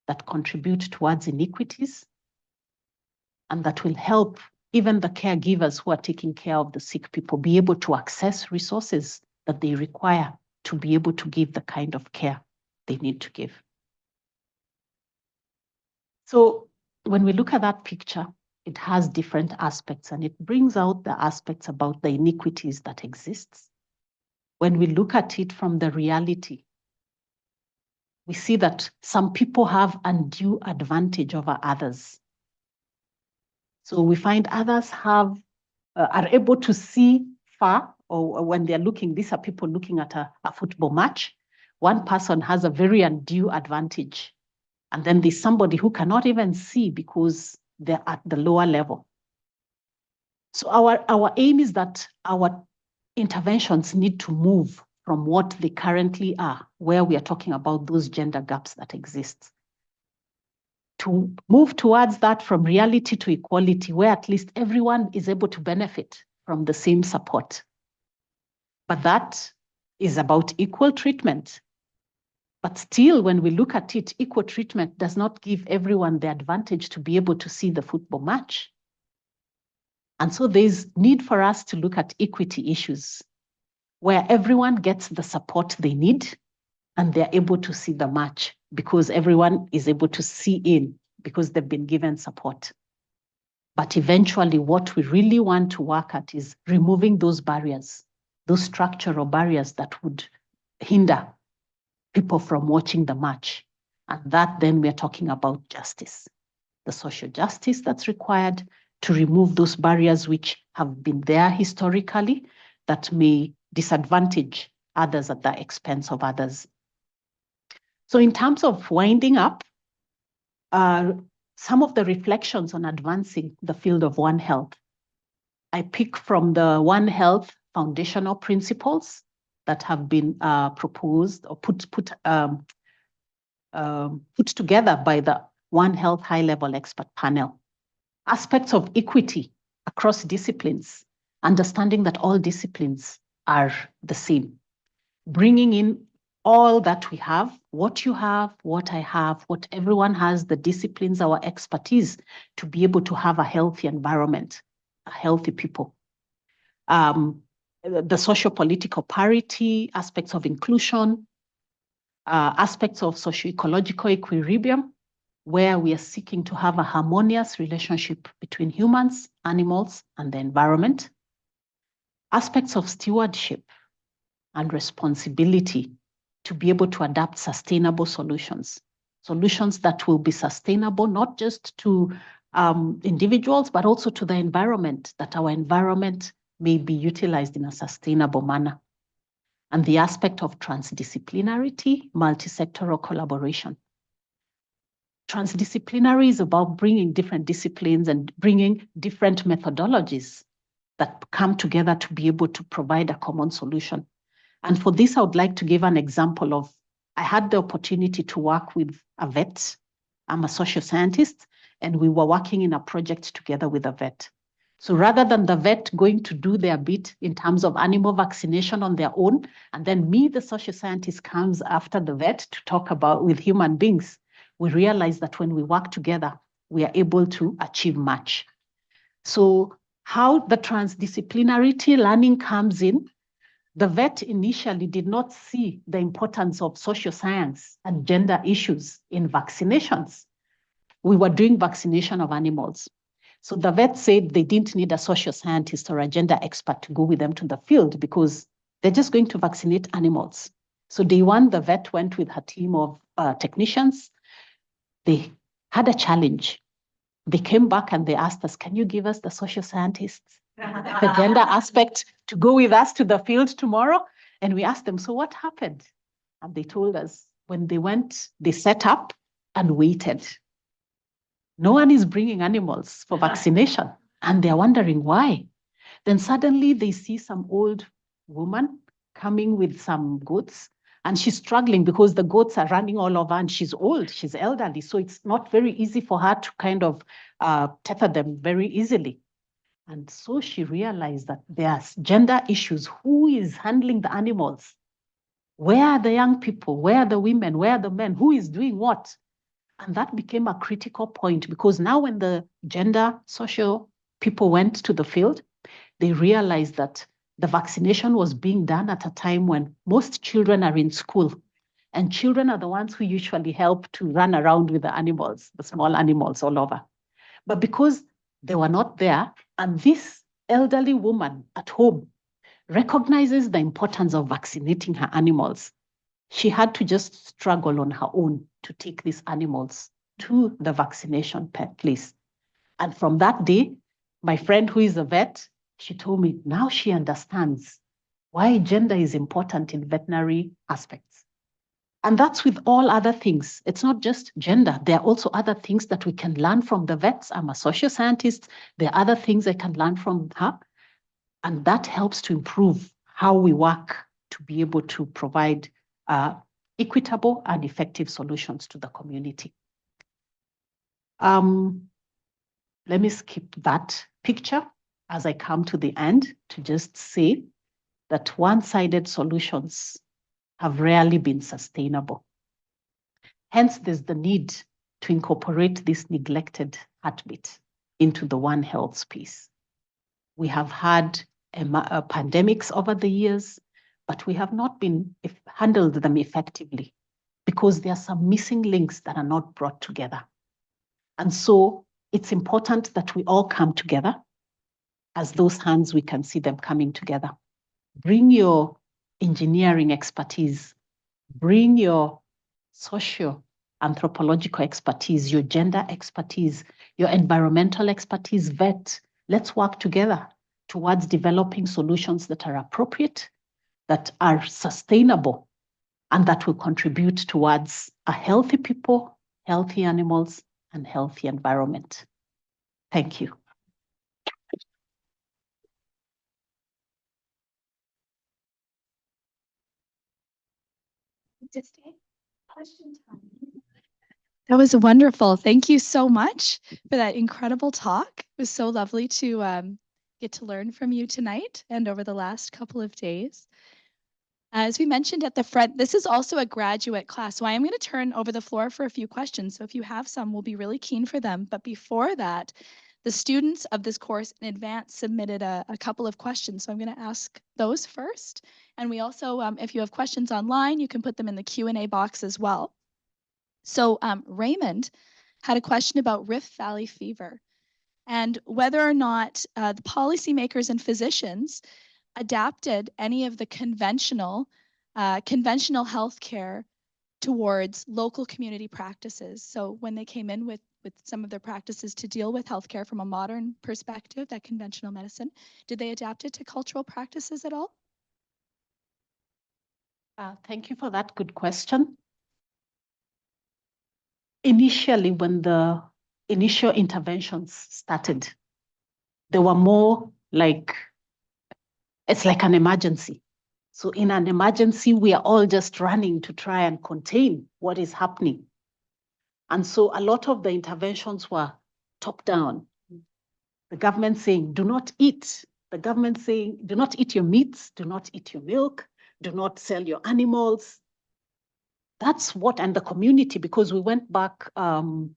that contribute towards inequities, and that will help even the caregivers who are taking care of the sick people be able to access resources that they require to be able to give the kind of care they need to give. So when we look at that picture, it has different aspects, and it brings out the aspects about the inequities that exists. When we look at it from the reality we see that some people have undue advantage over others. So we find others are able to see far, or when they're looking, these are people looking at a football match. One person has a very undue advantage. And then there's somebody who cannot even see because they're at the lower level. So our aim is that our interventions need to move from what they currently are, where we are talking about those gender gaps that exist, to move towards that from reality to equality, where at least everyone is able to benefit from the same support. But that is about equal treatment. But still, when we look at it, equal treatment does not give everyone the advantage to be able to see the football match. And so there's need for us to look at equity issues, where everyone gets the support they need and they're able to see the match because everyone is able to see in because they've been given support. But eventually what we really want to work at is removing those barriers, those structural barriers that would hinder people from watching the match. And that then we're talking about justice, the social justice that's required to remove those barriers which have been there historically that may disadvantage others at the expense of others. So in terms of winding up, some of the reflections on advancing the field of One Health, I pick from the One Health foundational principles that have been proposed or put together by the One Health high-level expert panel. Aspects of equity across disciplines, understanding that all disciplines are the same, bringing in all that we have, what you have, what I have, what everyone has, the disciplines, our expertise, to be able to have a healthy environment, a healthy people. The socio-political parity, aspects of inclusion, aspects of socio-ecological equilibrium, where we are seeking to have a harmonious relationship between humans, animals, and the environment. Aspects of stewardship and responsibility to be able to adapt sustainable solutions, solutions that will be sustainable, not just to individuals, but also to the environment, that our environment may be utilized in a sustainable manner. And the aspect of transdisciplinarity, multi-sectoral collaboration. Transdisciplinary is about bringing different disciplines and bringing different methodologies that come together to be able to provide a common solution. And for this, I would like to give an example of, I had the opportunity to work with a vet. I'm a social scientist, and we were working in a project together with a vet. So rather than the vet going to do their bit in terms of animal vaccination on their own, and then me, the social scientist, comes after the vet to talk about with human beings, we realize that when we work together, we are able to achieve much. So how the transdisciplinarity learning comes in, the vet initially did not see the importance of social science and gender issues in vaccinations. We were doing vaccination of animals. So the vet said they didn't need a social scientist or a gender expert to go with them to the field because they're just going to vaccinate animals. So day one, the vet went with her team of technicians. They had a challenge. They came back and they asked us, can you give us the social scientists, the gender aspect, to go with us to the field tomorrow? And we asked them, so what happened? And they told us when they went, they set up and waited. No one is bringing animals for vaccination. And they're wondering why. Then suddenly they see some old woman coming with some goats, and she's struggling because the goats are running all over and she's old, she's elderly. So it's not very easy for her to kind of tether them very easily. And so she realized that there's gender issues. Who is handling the animals? Where are the young people? Where are the women? Where are the men? Who is doing what? And that became a critical point because now when the gender social people went to the field, they realized that the vaccination was being done at a time when most children are in school. And children are the ones who usually help to run around with the animals, the small animals all over. But because they were not there, and this elderly woman at home recognizes the importance of vaccinating her animals, she had to just struggle on her own to take these animals to the vaccination place. And from that day, my friend who is a vet, she told me now she understands why gender is important in veterinary aspects. And that's with all other things. It's not just gender. There are also other things that we can learn from the vets. I'm a social scientist. There are other things I can learn from her. And that helps to improve how we work to be able to provide equitable and effective solutions to the community. Let me skip that picture as I come to the end to just say that one-sided solutions have rarely been sustainable. Hence, there's the need to incorporate this neglected heartbeat into the One Health space. We have had pandemics over the years, but we have not been handled them effectively because there are some missing links that are not brought together. And so it's important that we all come together. As those hands, we can see them coming together. Bring your engineering expertise, bring your social anthropological expertise, your gender expertise, your environmental expertise, vet. Let's work together towards developing solutions that are appropriate, that are sustainable, and that will contribute towards a healthy people, healthy animals, and healthy environment. Thank you. Question time. That was wonderful. Thank you so much for that incredible talk. It was so lovely to get to learn from you tonight and over the last couple of days. As we mentioned at the front, this is also a graduate class, so I am going to turn over the floor for a few questions. So if you have some, we'll be really keen for them. But before that, the students of this course in advance submitted a couple of questions. So I'm going to ask those first. And we also, if you have questions online, you can put them in the Q&A box as well. So Raymond had a question about Rift Valley fever and whether or not the policymakers and physicians adapted any of the conventional healthcare towards local community practices. So when they came in with some of their practices to deal with healthcare from a modern perspective, that conventional medicine, did they adapt it to cultural practices at all? Thank you for that good question. Initially, when the initial interventions started, they were more like, it's like an emergency. So in an emergency, we are all just running to try and contain what is happening. And so a lot of the interventions were top down. The government saying, do not eat. The government saying, do not eat your meats, do not eat your milk, do not sell your animals. That's what, and the community, because we went back in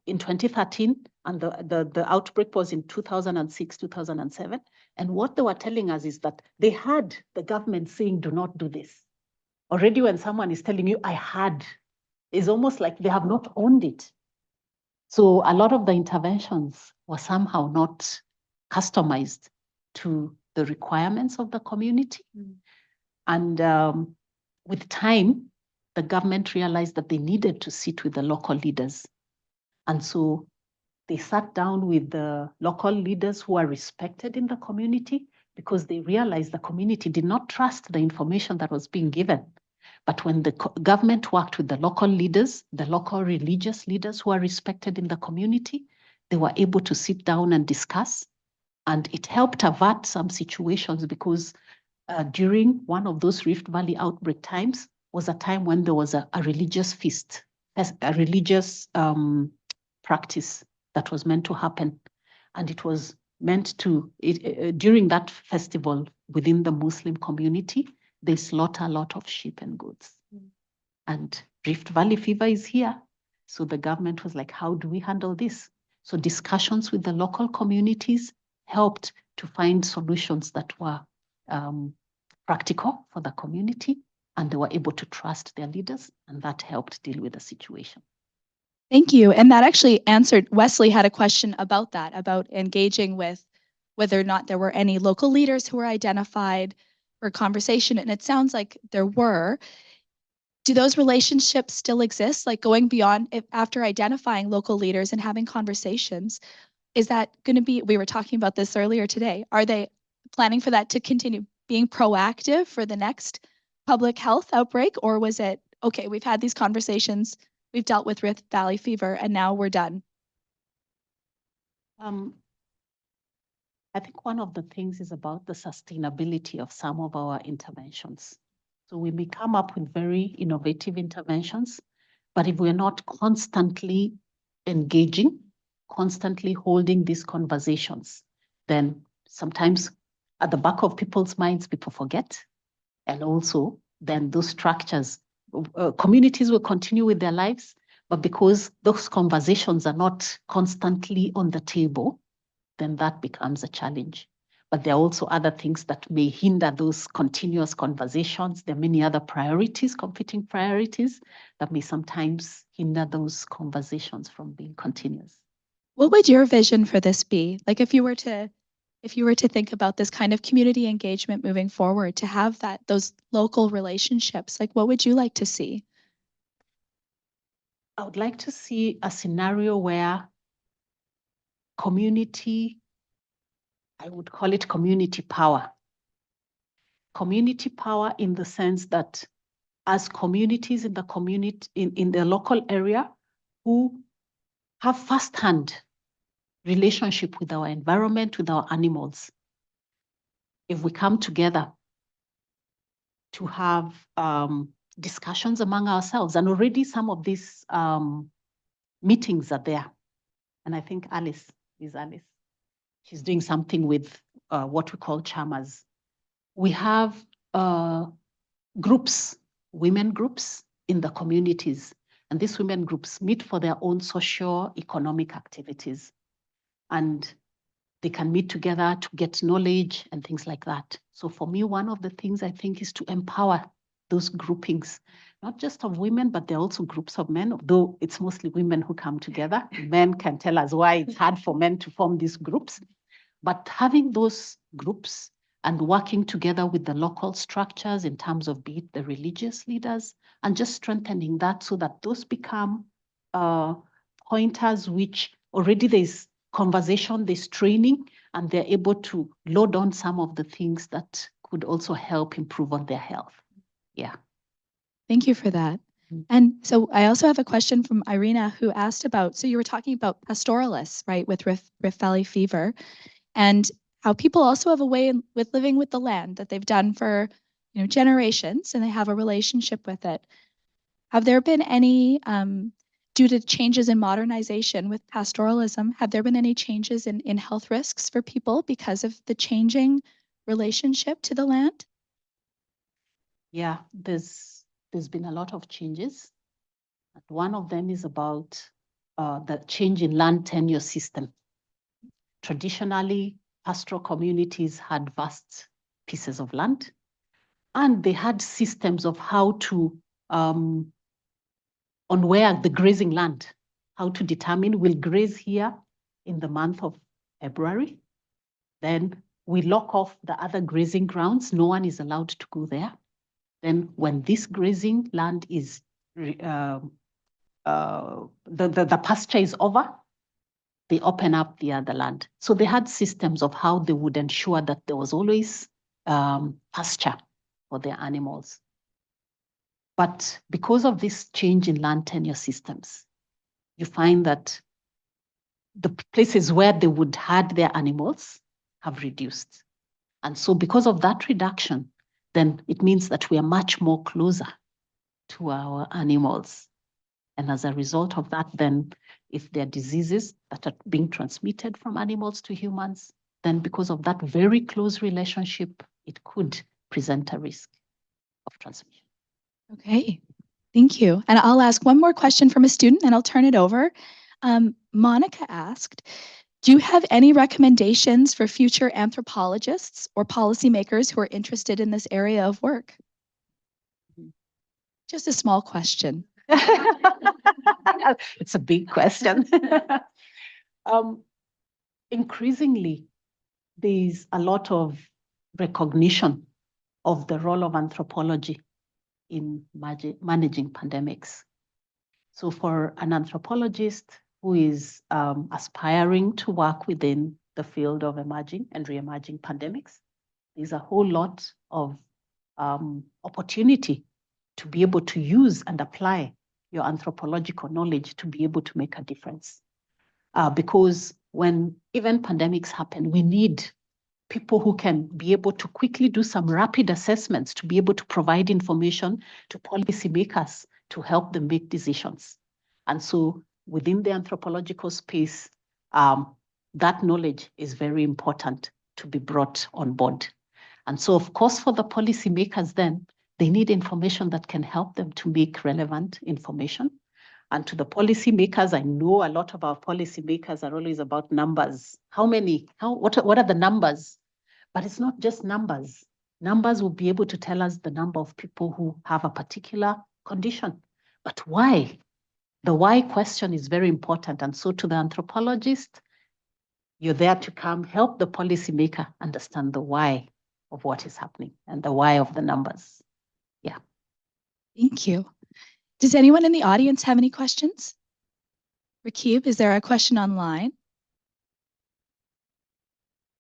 2013, and the outbreak was in 2006, 2007. And what they were telling us is that they had the government saying, do not do this. Already when someone is telling you, I had, it's almost like they have not owned it. So a lot of the interventions were somehow not customized to the requirements of the community. And with time, the government realized that they needed to sit with the local leaders. And so they sat down with the local leaders who are respected in the community because they realized the community did not trust the information that was being given. But when the government worked with the local leaders, the local religious leaders who are respected in the community, they were able to sit down and discuss. And it helped avert some situations because during one of those Rift Valley outbreak times was a time when there was a religious feast, a religious practice that was meant to happen. And it was meant to, during that festival within the Muslim community, they slaughter a lot of sheep and goats. And Rift Valley fever is here. So the government was like, how do we handle this? So discussions with the local communities helped to find solutions that were practical for the community, and they were able to trust their leaders, and that helped deal with the situation. Thank you. And that actually answered, Wesley had a question about that, about engaging with whether or not there were any local leaders who were identified for conversation. And it sounds like there were. do those relationships still exist? Like going beyond after identifying local leaders and having conversations, is that going to be, we were talking about this earlier today, are they planning for that to continue being proactive for the next public health outbreak? Or was it, okay, we've had these conversations, we've dealt with Rift Valley fever, and now we're done? I think one of the things is about the sustainability of some of our interventions. So we may come up with very innovative interventions, but if we're not constantly engaging, constantly holding these conversations, then sometimes at the back of people's minds, people forget. And also then those structures, communities will continue with their lives, but because those conversations are not constantly on the table, then that becomes a challenge. But there are also other things that may hinder those continuous conversations. There are many other priorities, competing priorities, that may sometimes hinder those conversations from being continuous. What would your vision for this be? Like if you were to think about this kind of community engagement moving forward, to have those local relationships, like what would you like to see? I would like to see a scenario where community, I would call it community power. Community power in the sense that as communities in the community, in the local area who have firsthand relationship with our environment, with our animals, if we come together to have discussions among ourselves, and already some of these meetings are there. And I think Alice. She's doing something with what we call chamas. We have groups, women groups in the communities, and these women groups meet for their own socio-economic activities. And they can meet together to get knowledge and things like that. So for me, one of the things I think is to empower those groupings, not just of women, but there are also groups of men, though it's mostly women who come together. Men can tell us why it's hard for men to form these groups. But having those groups and working together with the local structures in terms of be it the religious leaders, and just strengthening that so that those become pointers which already there's conversation, there's training, and they're able to load on some of the things that could also help improve on their health. Yeah. Thank you for that. And so I also have a question from Irina who asked about, so you were talking about pastoralists, right, with Rift Valley fever, and how people also have a way with living with the land that they've done for generations, and they have a relationship with it. Have there been any, due to changes in modernization with pastoralism, have there been any changes in health risks for people because of the changing relationship to the land? Yeah, there's been a lot of changes. One of them is about the change in land tenure system. Traditionally, pastoral communities had vast pieces of land, and they had systems of how to, on where the grazing land, how to determine we'll graze here in the month of February. Then we lock off the other grazing grounds. No one is allowed to go there. Then when this grazing land is, the pasture is over, they open up the other land. So they had systems of how they would ensure that there was always pasture for their animals. But because of this change in land tenure systems, you find that the places where they would herd their animals have reduced. And so because of that reduction, then it means that we are much more closer to our animals. And as a result of that, then if there are diseases that are being transmitted from animals to humans, then because of that very close relationship, it could present a risk of transmission. Okay, thank you. And I'll ask one more question from a student and I'll turn it over. Monica asked, do you have any recommendations for future anthropologists or policymakers who are interested in this area of work? Just a small question. It's a big question. Increasingly, there's a lot of recognition of the role of anthropology in managing pandemics. So for an anthropologist who is aspiring to work within the field of emerging and re-emerging pandemics, there's a whole lot of opportunity to be able to use and apply your anthropological knowledge to be able to make a difference. Because when even pandemics happen, we need people who can be able to quickly do some rapid assessments to be able to provide information to policymakers to help them make decisions. And so within the anthropological space, that knowledge is very important to be brought on board. And so, of course, for the policymakers then, they need information that can help them to make relevant information. And to the policymakers, I know a lot of our policymakers are always about numbers. What are the numbers? But it's not just numbers. Numbers will be able to tell us the number of people who have a particular condition. But why? The why question is very important. And so to the anthropologist, you're there to come help the policymaker understand the why of what is happening and the why of the numbers. Yeah. Thank you. Does anyone in the audience have any questions? Rakib, is there a question online?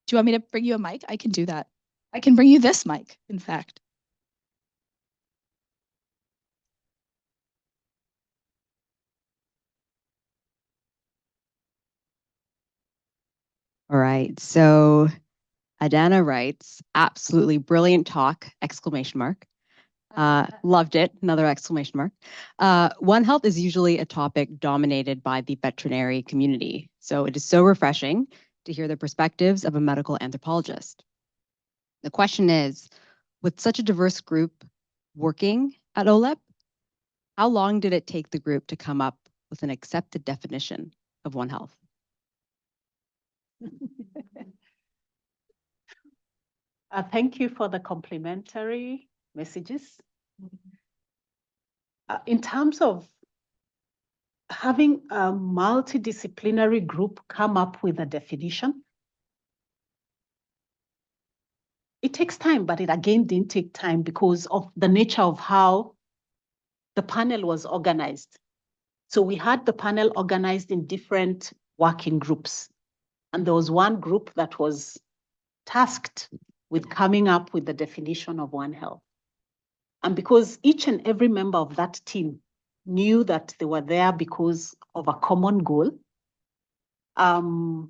Do you want me to bring you a mic? I can do that. I can bring you this mic, in fact. All right, so Adana writes, absolutely brilliant talk, exclamation mark. Loved it, another exclamation mark. One Health is usually a topic dominated by the veterinary community. So it is so refreshing to hear the perspectives of a medical anthropologist. The question is, with such a diverse group working at OLEP, how long did it take the group to come up with an accepted definition of One Health? Thank you for the complimentary messages. In terms of having a multidisciplinary group come up with a definition, it takes time, but it again didn't take time because of the nature of how the panel was organized. So we had the panel organized in different working groups. And there was one group that was tasked with coming up with the definition of One Health. And because each and every member of that team knew that they were there because of a common goal, not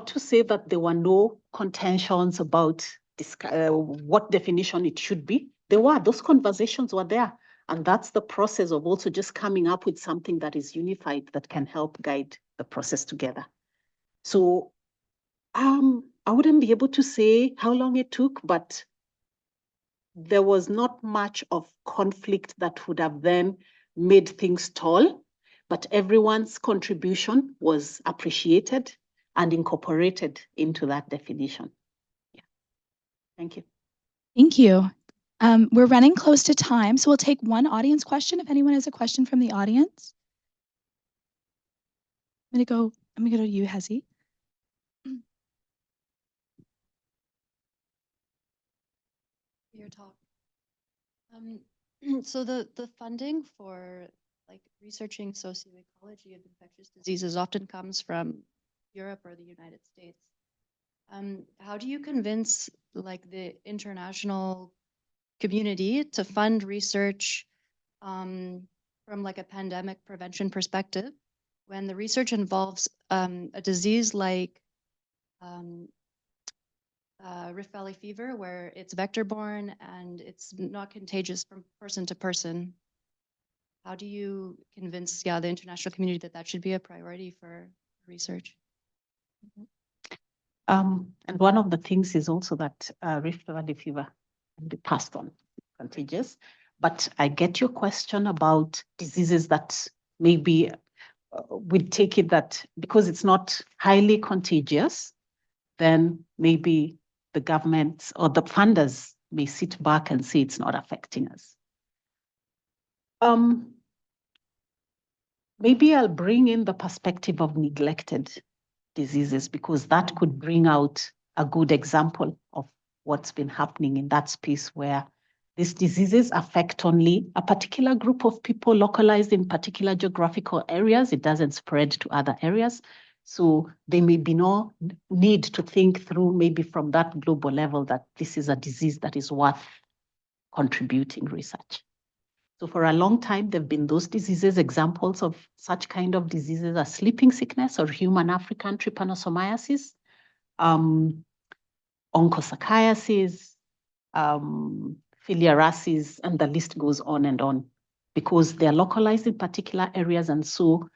to say that there were no contentions about what definition it should be. Those conversations were there. And that's the process of also just coming up with something that is unified that can help guide the process together. So I wouldn't be able to say how long it took, but there was not much of conflict that would have then made things stall, but everyone's contribution was appreciated and incorporated into that definition. Yeah. Thank you. Thank you. We're running close to time, so we'll take one audience question if anyone has a question from the audience. I'm gonna go to you, Hezi. Your talk. So the funding for like researching socioecology of infectious diseases often comes from Europe or the United States. How do you convince like the international community to fund research from like a pandemic prevention perspective when the research involves a disease like Rift Valley fever, where it's vector-borne and it's not contagious from person to person? How do you convince, the international community that that should be a priority for research? And one of the things is also that Rift Valley fever can be passed on, contagious. But I get your question about diseases that maybe we take it that because it's not highly contagious, then maybe the government or the funders may sit back and say it's not affecting us. Maybe I'll bring in the perspective of neglected diseases because that could bring out a good example of what's been happening in that space where These diseases affect only a particular group of people localized in particular geographical areas. It doesn't spread to other areas. So there may be no need to think through maybe from that global level that this is a disease that is worth contributing research. So for a long time, there have been those diseases. Examples of such kind of diseases are sleeping sickness or human African trypanosomiasis, onchocerciasis, filariasis, and the list goes on, because they are localized in particular areas. And so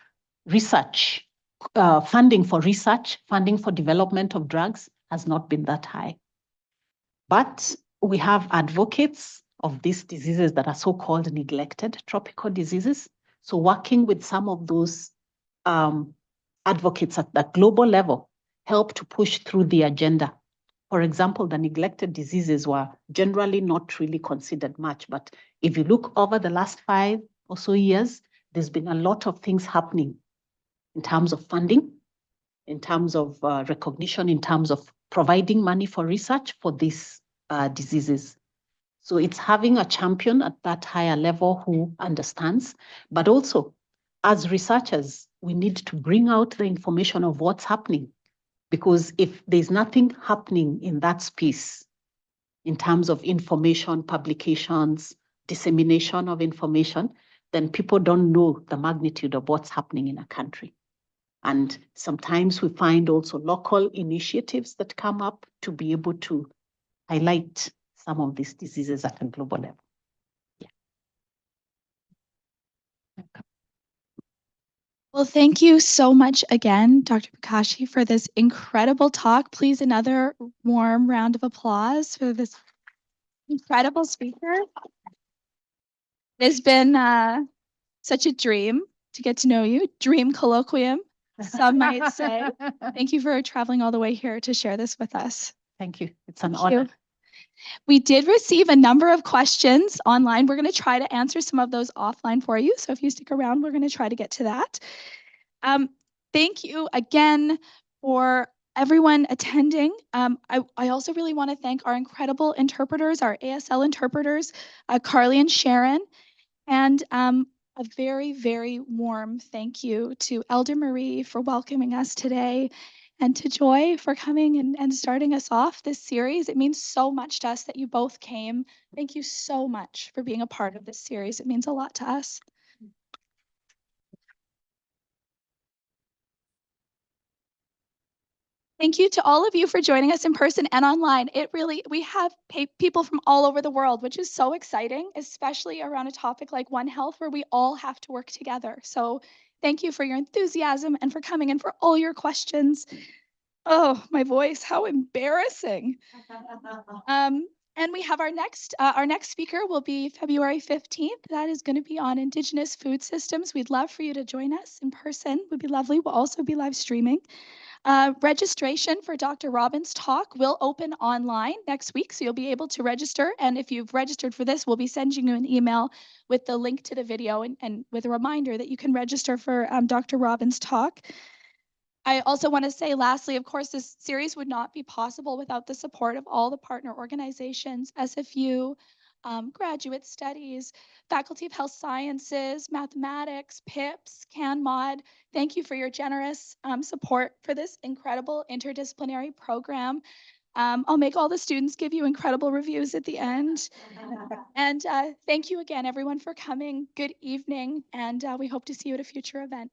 research, funding for research, funding for development of drugs has not been that high. But we have advocates of these diseases that are so-called neglected tropical diseases. So working with some of those advocates at the global level help to push through the agenda. For example, the neglected diseases were generally not really considered much, but if you look over the last 5 or so years, there's been a lot of things happening in terms of funding, in terms of recognition, in terms of providing money for research for these diseases. So it's having a champion at that higher level who understands, but also as researchers, we need to bring out the information of what's happening. Because if there's nothing happening in that space, in terms of information, publications, dissemination of information, then people don't know the magnitude of what's happening in a country. And sometimes we find also local initiatives that come up to be able to highlight some of these diseases at a global level. Yeah. Well, thank you so much again, Dr. Bukachi, for this incredible talk. Please, another warm round of applause for this incredible speaker. It has been such a dream to get to know you, dream colloquium, some might say. Thank you for traveling all the way here to share this with us. Thank you. It's an Thank honor. you. We did receive a number of questions online. We're going to try to answer some of those offline for you. So if you stick around, we're going to try to get to that. Thank you again for everyone attending. I also really want to thank our incredible interpreters, our ASL interpreters, Carly and Sharon, and a very, very warm thank you to Elder Marie for welcoming us today, and to Joy for coming and starting us off this series. It means so much to us that you both came. Thank you so much for being a part of this series. It means a lot to us. Thank you to all of you for joining us in person and online. We have people from all over the world, which is so exciting, especially around a topic like One Health, where we all have to work together. So thank you for your enthusiasm and for coming and for all your questions. Oh, my voice, how embarrassing. And we have our next speaker will be February 15th. That is going to be on Indigenous food systems. We'd love for you to join us in person. Would be lovely. We'll also be live streaming. Registration for Dr. Robbins' talk will open online next week, so you'll be able to register. And if you've registered for this, we'll be sending you an email with the link to the video and with a reminder that you can register for Dr. Robbins' talk. I also want to say, lastly, of course, this series would not be possible without the support of all the partner organizations, SFU, Graduate Studies, Faculty of Health Sciences, Mathematics, PIPS, CanMod. Thank you for your generous support for this incredible interdisciplinary program. I'll make all the students give you incredible reviews at the end. And thank you again, everyone, for coming. Good evening, and we hope to see you at a future event.